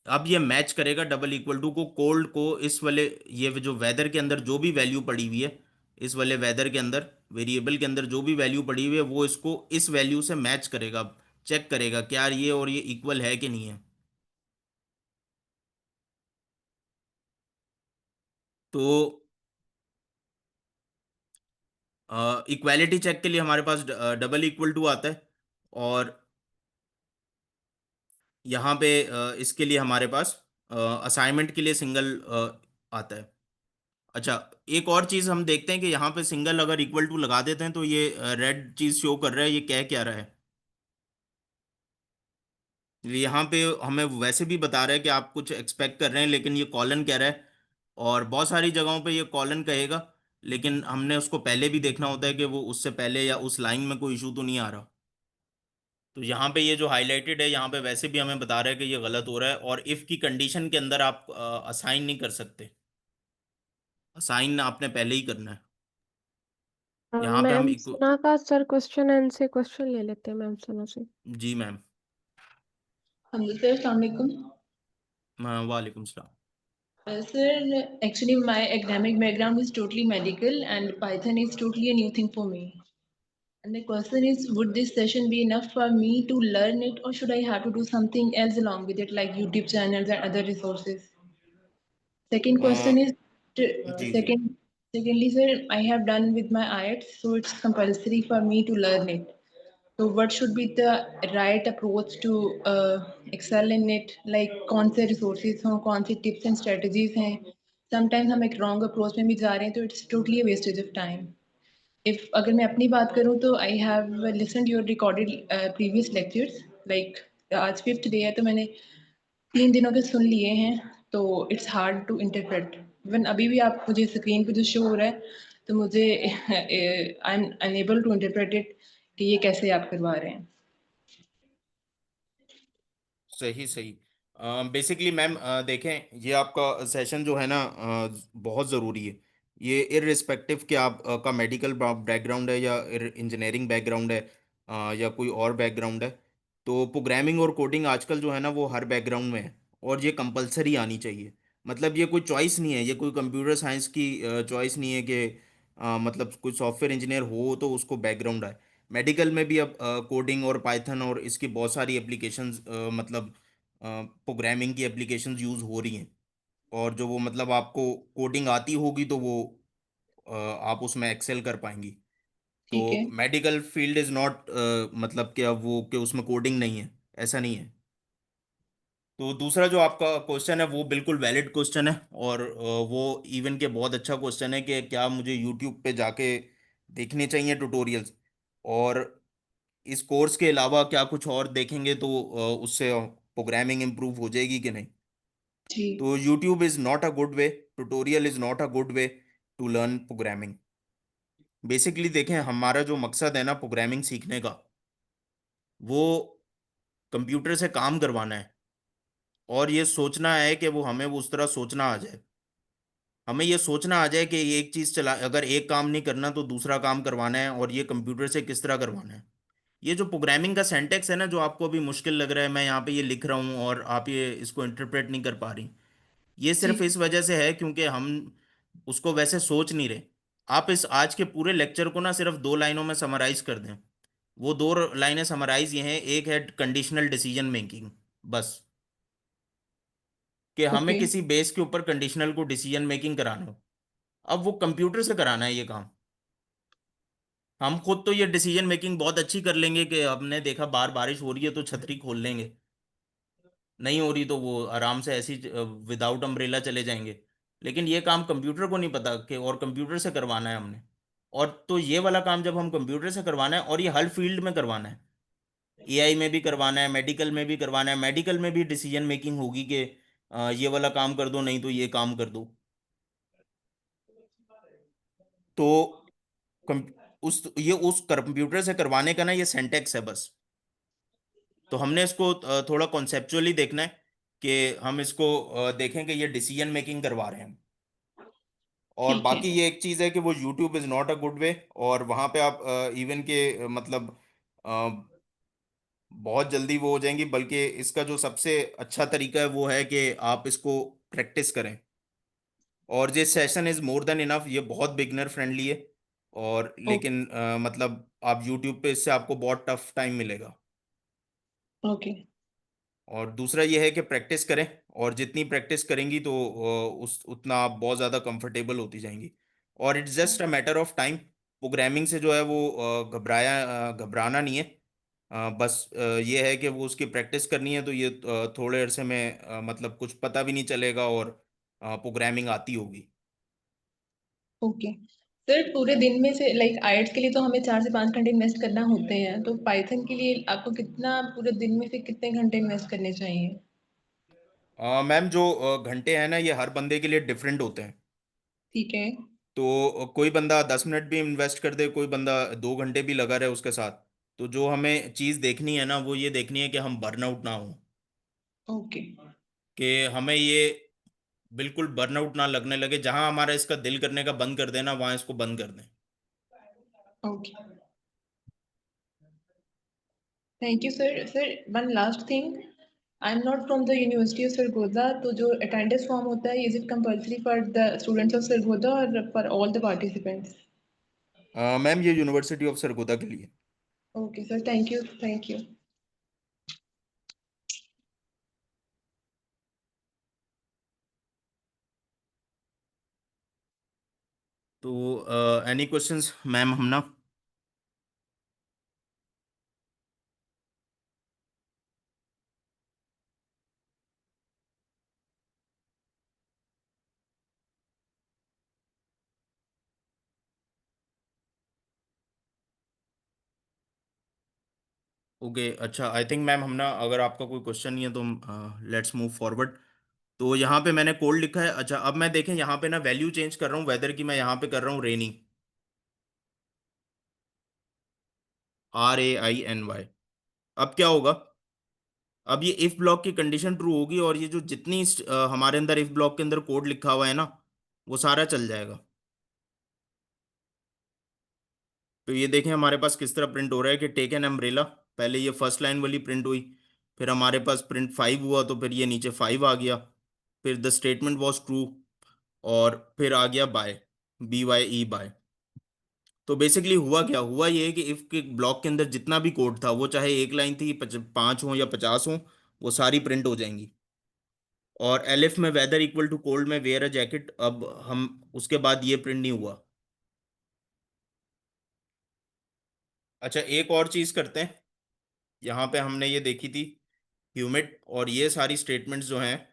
अब ये मैच करेगा डबल इक्वल टू को, कोल्ड को, इस वाले ये जो वेदर के अंदर जो भी वैल्यू पड़ी हुई है, इस वाले वेदर के अंदर वेरिएबल के अंदर जो भी वैल्यू पड़ी हुई है वो इसको इस वैल्यू से मैच करेगा। चेक करेगा क्या ये और ये इक्वल है कि नहीं है। तो इक्वालिटी चेक के लिए हमारे पास डबल इक्वल टू आता है। और यहाँ पे इसके लिए हमारे पास असाइनमेंट के लिए सिंगल आता है। अच्छा, एक और चीज हम देखते हैं कि यहाँ पे सिंगल अगर इक्वल टू लगा देते हैं तो ये रेड चीज शो कर रहा है, ये कह क्या रहा है? यहाँ पे हमें वैसे भी बता रहा है कि आप कुछ एक्सपेक्ट कर रहे हैं, लेकिन ये कॉलन कह रहा है। और बहुत सारी जगहों पे ये कॉलन कहेगा, लेकिन हमने उसको पहले भी देखना होता है कि वो उससे पहले या उस लाइन में कोई इशू तो नहीं आ रहा। तो यहाँ पे ये जो हाईलाइटेड है यहाँ पे वैसे भी हमें बता रहा है कि ये गलत हो रहा है, और इफ की कंडीशन के अंदर आप असाइन नहीं कर सकते। असाइन आपने पहले ही करना है। यहाँ पे हम मैम सना का सर क्वेश्चन आंसर क्वेश्चन ले लेते हैं मैम सना से। जी मैम। हाँ जी सर, अस्सलाम वालेकुम। वालेकुम सलाम। Sir, actually my academic background is totally medical and Python is totally a new thing for me. And the question is, would this session be enough for me to learn it, or should I have to do something else along with it, like YouTube channels and other resources? Second question is, ji ji. secondly, sir, I have done with my IELTS, so it's compulsory for me to learn it. So what should be the right approach to excel in it? Like कौन से resources हों, कौन सी tips and strategies हैं? Sometimes हम एक wrong approach में भी जा रहे हैं, तो it's totally a wastage of time. If अगर मैं अपनी बात करूँ तो I have listened your recorded previous lectures. Like आज 5th day है तो मैंने 3 दिनों के सुन लिए हैं, तो it's hard to interpret. Even अभी भी आप मुझे स्क्रीन पे जो शो हो रहा है तो मुझे I'm unable to interpret it कि ये कैसे आप करवा रहे हैं। सही सही। बेसिकली मैम देखें, ये आपका सेशन जो है ना बहुत ज़रूरी है। ये इररिस्पेक्टिव कि आप का मेडिकल बैकग्राउंड है या इंजीनियरिंग बैकग्राउंड है या कोई और बैकग्राउंड है। तो प्रोग्रामिंग और कोडिंग आजकल जो है ना वो हर बैकग्राउंड में है, और ये कंपलसरी आनी चाहिए। मतलब ये कोई चॉइस नहीं है, ये कोई कंप्यूटर साइंस की चॉइस नहीं है कि मतलब कोई सॉफ्टवेयर इंजीनियर हो तो उसको बैकग्राउंड आए। मेडिकल में भी अब कोडिंग और पाइथन और इसकी बहुत सारी एप्लीकेशंस, मतलब प्रोग्रामिंग की एप्लीकेशंस यूज़ हो रही हैं। और जो वो मतलब आपको कोडिंग आती होगी तो वो आप उसमें एक्सेल कर पाएंगी। तो ठीक है। मेडिकल फील्ड इज़ नॉट मतलब क्या वो कि उसमें कोडिंग नहीं है, ऐसा नहीं है। तो दूसरा जो आपका क्वेश्चन है वो बिल्कुल वैलिड क्वेश्चन है, और वो इवन के बहुत अच्छा क्वेश्चन है कि क्या मुझे यूट्यूब पे जाके देखने चाहिए ट्यूटोरियल्स, और इस कोर्स के अलावा क्या कुछ और देखेंगे तो उससे प्रोग्रामिंग इम्प्रूव हो जाएगी कि नहीं। जी। तो YouTube is not a good way, tutorial is not a good way to learn programming. Basically देखें, हमारा जो मकसद है ना प्रोग्रामिंग सीखने का, वो कंप्यूटर से काम करवाना है और ये सोचना है कि वो हमें वो उस तरह सोचना आ जाए, हमें ये सोचना आ जाए कि ये एक चीज चला, अगर एक काम नहीं करना तो दूसरा काम करवाना है, और ये कंप्यूटर से किस तरह करवाना है। ये जो प्रोग्रामिंग का सेंटेक्स है ना, जो आपको अभी मुश्किल लग रहा है, मैं यहाँ पे ये लिख रहा हूँ और आप ये इसको इंटरप्रेट नहीं कर पा रही, ये सिर्फ जी। इस वजह से है क्योंकि हम उसको वैसे सोच नहीं रहे। आप इस आज के पूरे लेक्चर को ना सिर्फ 2 लाइनों में समराइज कर दें। वो 2 लाइनें समराइज ये हैं, एक है कंडीशनल डिसीजन मेकिंग, बस, कि हमें ओके। किसी बेस के ऊपर कंडीशनल को डिसीजन मेकिंग कराना हो। अब वो कंप्यूटर से कराना है ये काम। हम खुद तो ये डिसीजन मेकिंग बहुत अच्छी कर लेंगे कि हमने देखा बाहर बारिश हो रही है तो छतरी खोल लेंगे, नहीं हो रही तो वो आराम से ऐसी विदाउट अम्ब्रेला चले जाएंगे। लेकिन ये काम कंप्यूटर को नहीं पता कि, और कंप्यूटर से करवाना है हमने। और तो ये वाला काम जब हम कंप्यूटर से करवाना है, और ये हर फील्ड में करवाना है, एआई में भी करवाना है, मेडिकल में भी करवाना है, मेडिकल में भी डिसीजन मेकिंग होगी कि ये वाला काम कर दो, नहीं तो ये काम कर दो। तो कम, उस कंप्यूटर से करवाने का ना ये सेंटेक्स है बस। तो हमने इसको थोड़ा कॉन्सेप्चुअली देखना है कि हम इसको देखें कि ये डिसीजन मेकिंग करवा रहे हैं। और ठीक है। बाकी ये एक चीज़ है कि वो YouTube is not a good वे, और वहाँ पे आप इवन के मतलब अ, बहुत जल्दी वो हो जाएंगी, बल्कि इसका जो सबसे अच्छा तरीका है वो है कि आप इसको प्रैक्टिस करें। और ये session is more than enough, ये बहुत बिगनर फ्रेंडली है। और ओके। लेकिन मतलब आप यूट्यूब पे इससे आपको बहुत टफ टाइम मिलेगा। ओके। और दूसरा ये है कि प्रैक्टिस करें, और जितनी प्रैक्टिस करेंगी तो उस उतना आप बहुत ज़्यादा कंफर्टेबल होती जाएंगी। और it's just a matter of time. Programming से जो है वो घबराना नहीं है। बस ये है कि वो उसकी प्रैक्टिस करनी है, तो ये थोड़े अरसे में मतलब कुछ पता भी नहीं चलेगा, और प्रोग्रामिंग आती होगी। ओके। सर पूरे दिन में से लाइक आइट्स के लिए तो हमें 4 से 5 घंटे इन्वेस्ट करना होते हैं, तो पाइथन के लिए आपको कितना पूरे दिन में से कितने घंटे इन्वेस्ट करने चाहिए? मैम जो घंटे हैं ना, ये हर बंदे के लिए डिफरेंट होते हैं। ठीक है। तो कोई बंदा 10 मिनट भी इन्वेस्ट कर दे, कोई बंदा 2 घंटे भी लगा रहे उसके साथ। तो जो हमें चीज़ देखनी है ना, वो ये देखनी है कि हम बर्नआउट ना हो, ओके। कि हमें ये बिल्कुल बर्नआउट ना लगने लगे, जहां हमारा इसका दिल करने का बंद कर देना वहां इसको बंद कर दें। Okay. Thank you sir. Sir one last thing, I am not from the university of Sargodha, तो जो अटेंडेंस फॉर्म होता है is it compulsory for the students of Sargodha और for all the participants? Ma'am ये यूनिवर्सिटी ऑफ सरगोदा के लिए। Okay sir, thank you. Thank you. तो एनी क्वेश्चंस मैम हम ना? ओके, अच्छा, आई थिंक मैम हम ना, अगर आपका कोई क्वेश्चन नहीं है तो लेट्स मूव फॉरवर्ड। तो यहाँ पे मैंने कोड लिखा है। अच्छा, अब मैं देखें यहाँ पे ना वैल्यू चेंज कर रहा हूँ वेदर की, मैं यहाँ पे कर रहा हूँ रेनी, RAINY। अब क्या होगा? अब ये इफ ब्लॉक की कंडीशन ट्रू होगी, और ये जो जितनी हमारे अंदर इफ ब्लॉक के अंदर कोड लिखा हुआ है ना, वो सारा चल जाएगा। तो ये देखें हमारे पास किस तरह प्रिंट हो रहा है कि टेक एन अम्ब्रेला, पहले ये फर्स्ट लाइन वाली प्रिंट हुई, फिर हमारे पास प्रिंट 5 हुआ, तो फिर ये नीचे 5 आ गया, फिर द स्टेटमेंट वॉज ट्रू, और फिर आ गया बाय, BYE बाय। तो बेसिकली हुआ क्या, हुआ ये कि इफ के ब्लॉक के अंदर जितना भी कोड था, वो चाहे एक लाइन थी, 5 हो या 50 हो, वो सारी प्रिंट हो जाएंगी। और एलिफ में वेदर इक्वल टू कोल्ड में वेयर अ जैकेट, अब हम उसके बाद ये प्रिंट नहीं हुआ। अच्छा, एक और चीज करते हैं, यहाँ पे हमने ये देखी थी ह्यूमिड, और ये सारी स्टेटमेंट्स जो हैं,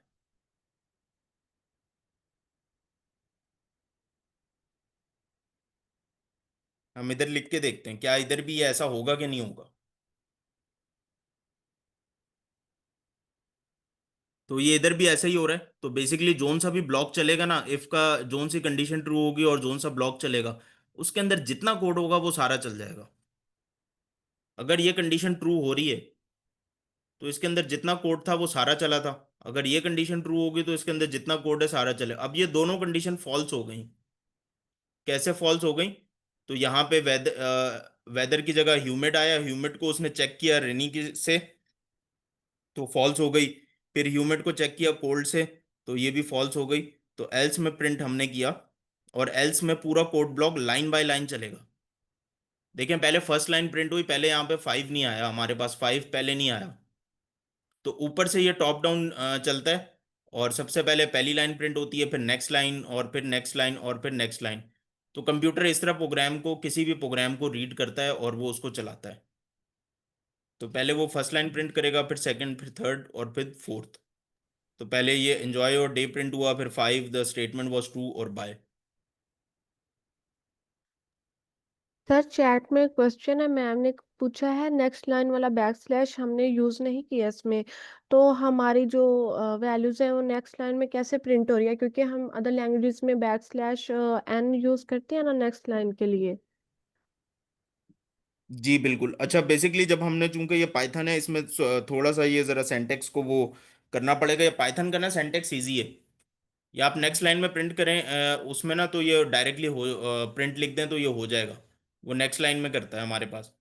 हम इधर लिख के देखते हैं क्या इधर भी ये ऐसा होगा कि नहीं होगा। तो ये इधर भी ऐसा ही हो रहा है। तो बेसिकली जोन सा भी ब्लॉक चलेगा ना, इफ का जोन सी कंडीशन ट्रू होगी और जोन सा ब्लॉक चलेगा, उसके अंदर जितना कोड होगा वो सारा चल जाएगा। अगर ये कंडीशन ट्रू हो रही है तो इसके अंदर जितना कोड था वो सारा चला था। अगर ये कंडीशन ट्रू होगी तो इसके अंदर जितना कोड है सारा चले। अब ये दोनों कंडीशन फॉल्स हो गई। कैसे फॉल्स हो गई? तो यहाँ पे वेदर की जगह ह्यूमिड आया, ह्यूमिड को उसने चेक किया रेनी की से, तो फॉल्स हो गई। फिर ह्यूमिड को चेक किया कोल्ड से, तो ये भी फॉल्स हो गई। तो एल्स में प्रिंट हमने किया, और एल्स में पूरा code block line by line चलेगा। देखें, पहले फर्स्ट लाइन प्रिंट हुई, पहले यहाँ पे 5 नहीं आया, हमारे पास 5 पहले नहीं आया। तो ऊपर से ये टॉप डाउन चलता है, और सबसे पहले पहली लाइन प्रिंट होती है, फिर नेक्स्ट लाइन, और फिर नेक्स्ट लाइन, और फिर नेक्स्ट लाइन। तो कंप्यूटर इस तरह प्रोग्राम को, किसी भी प्रोग्राम को रीड करता है और वो उसको चलाता है। तो पहले वो फर्स्ट लाइन प्रिंट करेगा, फिर सेकंड, फिर थर्ड, और फिर फोर्थ। तो पहले ये एंजॉय और डे प्रिंट हुआ, फिर 5 द स्टेटमेंट वाज ट्रू, और बाय। सर चैट में क्वेश्चन है, मैम ने पूछा है नेक्स्ट लाइन वाला बैक स्लैश हमने यूज नहीं किया इसमें, तो हमारी जो वैल्यूज है वो नेक्स्ट लाइन में कैसे प्रिंट हो रही है, क्योंकि हम अदर लैंग्वेजेस में बैक स्लैश एन यूज करते हैं ना नेक्स्ट लाइन के लिए। जी बिल्कुल। अच्छा, बेसिकली जब हमने, चूंकि ये पाइथन है, इसमें थोड़ा सा ये जरा सेंटेक्स को वो करना पड़ेगा। ये पाइथन का ना सेंटेक्स इजी है। या आप नेक्स्ट लाइन में प्रिंट करें उसमें ना, तो ये डायरेक्टली हो, प्रिंट लिख दें तो ये हो जाएगा। वो नेक्स्ट लाइन में करता है हमारे पास।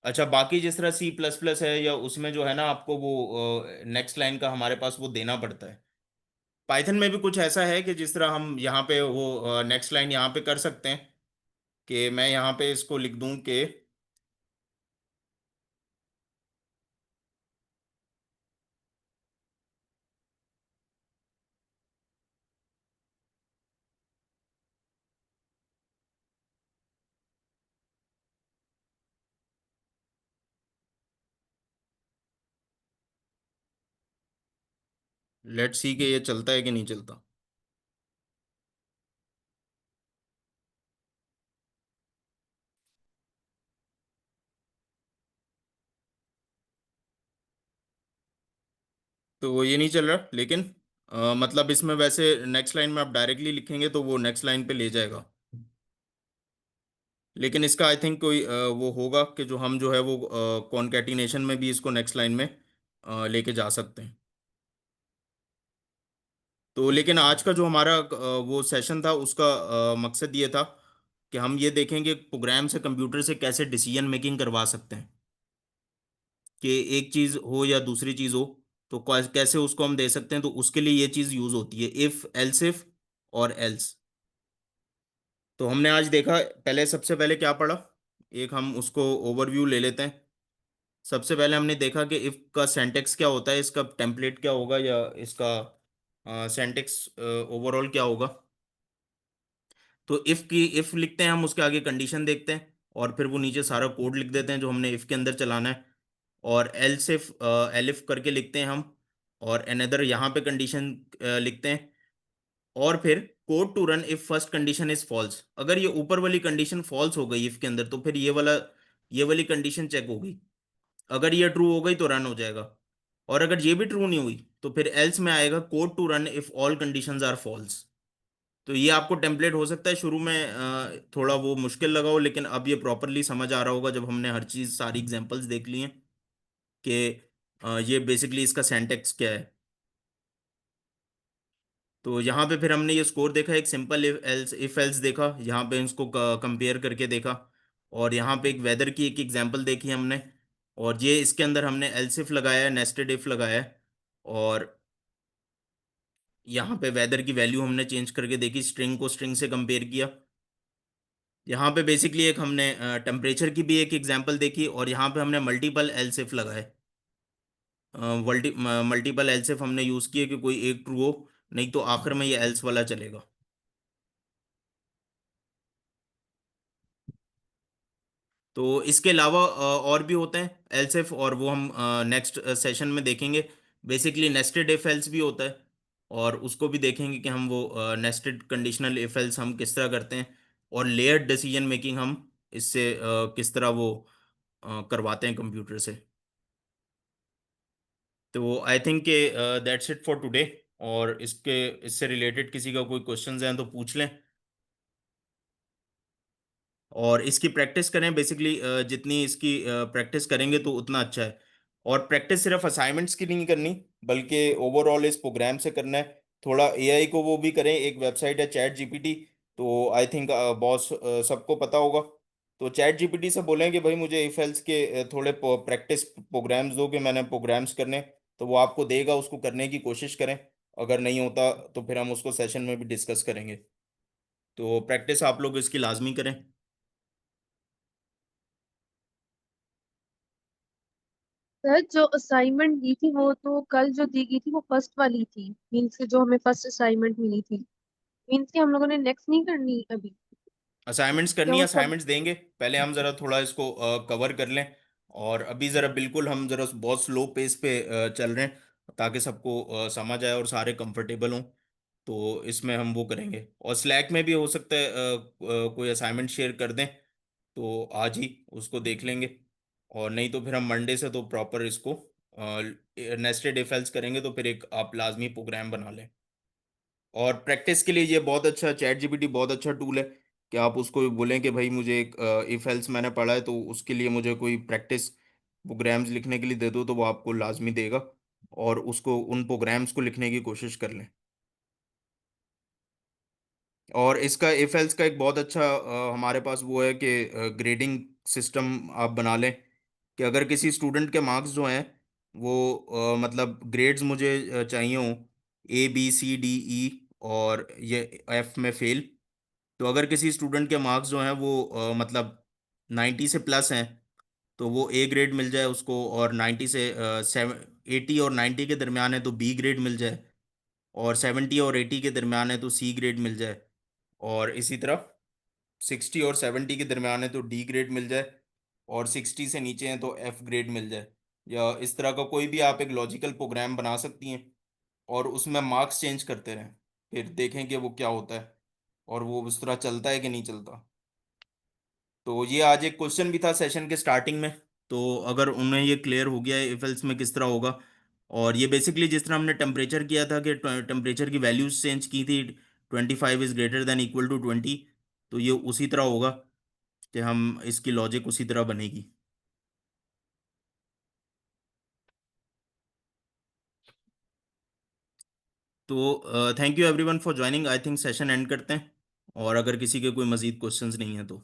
अच्छा, बाकी जिस तरह C++ है, या उसमें जो है ना, आपको वो नेक्स्ट लाइन का हमारे पास वो देना पड़ता है। पाइथन में भी कुछ ऐसा है कि जिस तरह हम यहाँ पे वो नेक्स्ट लाइन यहाँ पे कर सकते हैं, कि मैं यहाँ पे इसको लिख दूं कि लेट्स सी कि ये चलता है कि नहीं चलता। तो ये नहीं चल रहा, लेकिन मतलब इसमें वैसे नेक्स्ट लाइन में आप डायरेक्टली लिखेंगे तो वो नेक्स्ट लाइन पे ले जाएगा। लेकिन इसका आई थिंक कोई वो होगा कि जो हम जो है वो कॉन्कैटिनेशन में भी इसको नेक्स्ट लाइन में लेके जा सकते हैं। तो लेकिन आज का जो हमारा वो सेशन था, उसका मकसद ये था कि हम ये देखेंगे प्रोग्राम से कंप्यूटर से कैसे डिसीजन मेकिंग करवा सकते हैं, कि एक चीज़ हो या दूसरी चीज़ हो, तो कैसे उसको हम दे सकते हैं। तो उसके लिए ये चीज़ यूज़ होती है, इफ़, एल्स इफ और एल्स। तो हमने आज देखा, पहले सबसे पहले क्या पढ़ा, एक हम उसको ओवरव्यू ले लेते हैं। सबसे पहले हमने देखा कि इफ का सिंटैक्स क्या होता है, इसका टेम्पलेट क्या होगा, या इसका सिंटैक्स ओवरऑल क्या होगा। तो इफ लिखते हैं हम, उसके आगे कंडीशन देखते हैं, और फिर वो नीचे सारा कोड लिख देते हैं जो हमने इफ के अंदर चलाना है। और एल्स इफ, एलिफ करके लिखते हैं हम, और अनदर यहाँ पे कंडीशन लिखते हैं। और फिर code to run if first condition is false. अगर ये ऊपर वाली कंडीशन फॉल्स हो गई इफ के अंदर, तो फिर ये वाली कंडीशन चेक होगी। अगर ये ट्रू हो गई तो रन हो जाएगा। और अगर ये भी ट्रू नहीं हुई तो फिर एल्स में आएगा code to run if all conditions are false. तो ये आपको टेम्पलेट हो सकता है शुरू में थोड़ा वो मुश्किल लगा हो, लेकिन अब ये प्रॉपरली समझ आ रहा होगा जब हमने हर चीज़, सारी एग्जांपल्स देख ली हैं कि ये बेसिकली इसका सिंटैक्स क्या है। तो यहाँ पे फिर हमने ये स्कोर देखा, एक सिंपल इफ एल्स देखा, यहाँ पे इसको कंपेयर करके देखा। और यहाँ पे एक वेदर की एक एग्जांपल देखी हमने, और ये इसके अंदर हमने एल्स इफ लगाया है, नेस्टेड इफ लगाया है। और यहाँ पे वेदर की वैल्यू हमने चेंज करके देखी, स्ट्रिंग को स्ट्रिंग से कंपेयर किया। यहाँ पे बेसिकली एक हमने टेम्परेचर की भी एक एग्जांपल देखी, और यहाँ पे हमने मल्टीपल एल्स इफ लगाए। मल्टीपल एल्स इफ हमने यूज़ किए कि कोई एक ट्रू हो, नहीं तो आखिर में ये एल्स वाला चलेगा। तो इसके अलावा और भी होते हैं एल्स इफ, और वो हम नेक्स्ट सेशन में देखेंगे। बेसिकली नेस्टेड इफ एल्स भी होता है, और उसको भी देखेंगे कि हम वो नेस्टेड कंडीशनल इफ एल्स हम किस तरह करते हैं, और लेयर्ड डिसीजन मेकिंग हम इससे किस तरह वो करवाते हैं कंप्यूटर से। तो I think that's it for today. और इससे रिलेटेड किसी का कोई क्वेश्चंस हैं तो पूछ लें, और इसकी प्रैक्टिस करें। बेसिकली जितनी इसकी प्रैक्टिस करेंगे तो उतना अच्छा है। और प्रैक्टिस सिर्फ असाइनमेंट्स की नहीं करनी, बल्कि ओवरऑल इस प्रोग्राम से करना है। थोड़ा एआई को वो भी करें, एक वेबसाइट है चैट जीपीटी, तो आई थिंक बॉस सबको पता होगा। तो चैट जीपीटी से बोलें कि भाई मुझे इफ एल्स के थोड़े प्रैक्टिस प्रोग्राम्स दो कि मैंने प्रोग्राम्स करने, तो वो आपको देगा, उसको करने की कोशिश करें। अगर नहीं होता तो फिर हम उसको सेशन में भी डिस्कस करेंगे। तो प्रैक्टिस आप लोग इसकी लाजमी करें। सर जो असाइनमेंट दी थी वो तो कल जो दी गई थी वो फर्स्ट वाली थी, मीन्स जो हमें फर्स्ट असाइनमेंट मिली थी, मीन्स कि हम लोगों ने नेक्स्ट नहीं करनी अभी? असाइनमेंट्स क्या करनी है, वो सब? असाइनमेंट्स देंगे, पहले हम जरा थोड़ा इसको कवर कर लें। और अभी जरा बिल्कुल हम जरा बहुत स्लो पेस पे चल रहे हैं, ताकि सबको समझ आए और सारे कंफर्टेबल हों। तो इसमें हम वो करेंगे, और स्लैक में भी हो सकता है कोई असाइनमेंट शेयर कर दें, तो आज ही उसको देख लेंगे। और नहीं तो फिर हम मंडे से तो प्रॉपर इसको नेस्टेड इफ एल्स करेंगे, तो फिर एक आप लाजमी प्रोग्राम बना लें। और प्रैक्टिस के लिए ये बहुत अच्छा चैट जीपीटी बहुत अच्छा टूल है, कि आप उसको बोलें कि भाई मुझे एक इफ एल्स मैंने पढ़ा है, तो उसके लिए मुझे कोई प्रैक्टिस प्रोग्राम्स लिखने के लिए दे दो, तो वो आपको लाजमी देगा। और उसको उन प्रोग्राम्स को लिखने की कोशिश कर लें। और इसका इफ एल्स का एक बहुत अच्छा हमारे पास वो है कि ग्रेडिंग सिस्टम आप बना लें, कि अगर किसी स्टूडेंट के मार्क्स जो हैं वो मतलब ग्रेड्स मुझे चाहिए हों A B C D E, और ये एफ में फेल, तो अगर किसी स्टूडेंट के मार्क्स जो हैं वो मतलब 90 से प्लस हैं, तो वो ए ग्रेड मिल जाए उसको, और 90 से 80 और 90 के दरमियान है तो बी ग्रेड मिल जाए, और 70 और 80 के दरमियान है तो सी ग्रेड मिल जाए, और इसी तरह 60 और 70 के दरमियान है तो डी ग्रेड मिल जाए, और 60 से नीचे हैं तो एफ ग्रेड मिल जाए। या इस तरह का कोई भी आप एक लॉजिकल प्रोग्राम बना सकती हैं, और उसमें मार्क्स चेंज करते रहें, फिर देखें कि वो क्या होता है, और वो उस तरह चलता है कि नहीं चलता। तो ये आज एक क्वेश्चन भी था सेशन के स्टार्टिंग में, तो अगर उन्हें ये क्लियर हो गया है इफ एल्स में किस तरह होगा। और ये बेसिकली जिस तरह हमने टेम्परेचर किया था कि टेम्परेचर की वैल्यूज चेंज की थी, 25 is greater than equal to 20, तो ये उसी तरह होगा, कि हम इसकी लॉजिक उसी तरह बनेगी। तो thank you everyone for joining, I think session and करते हैं, और अगर किसी के कोई मज़ीद क्वेश्चंस नहीं है तो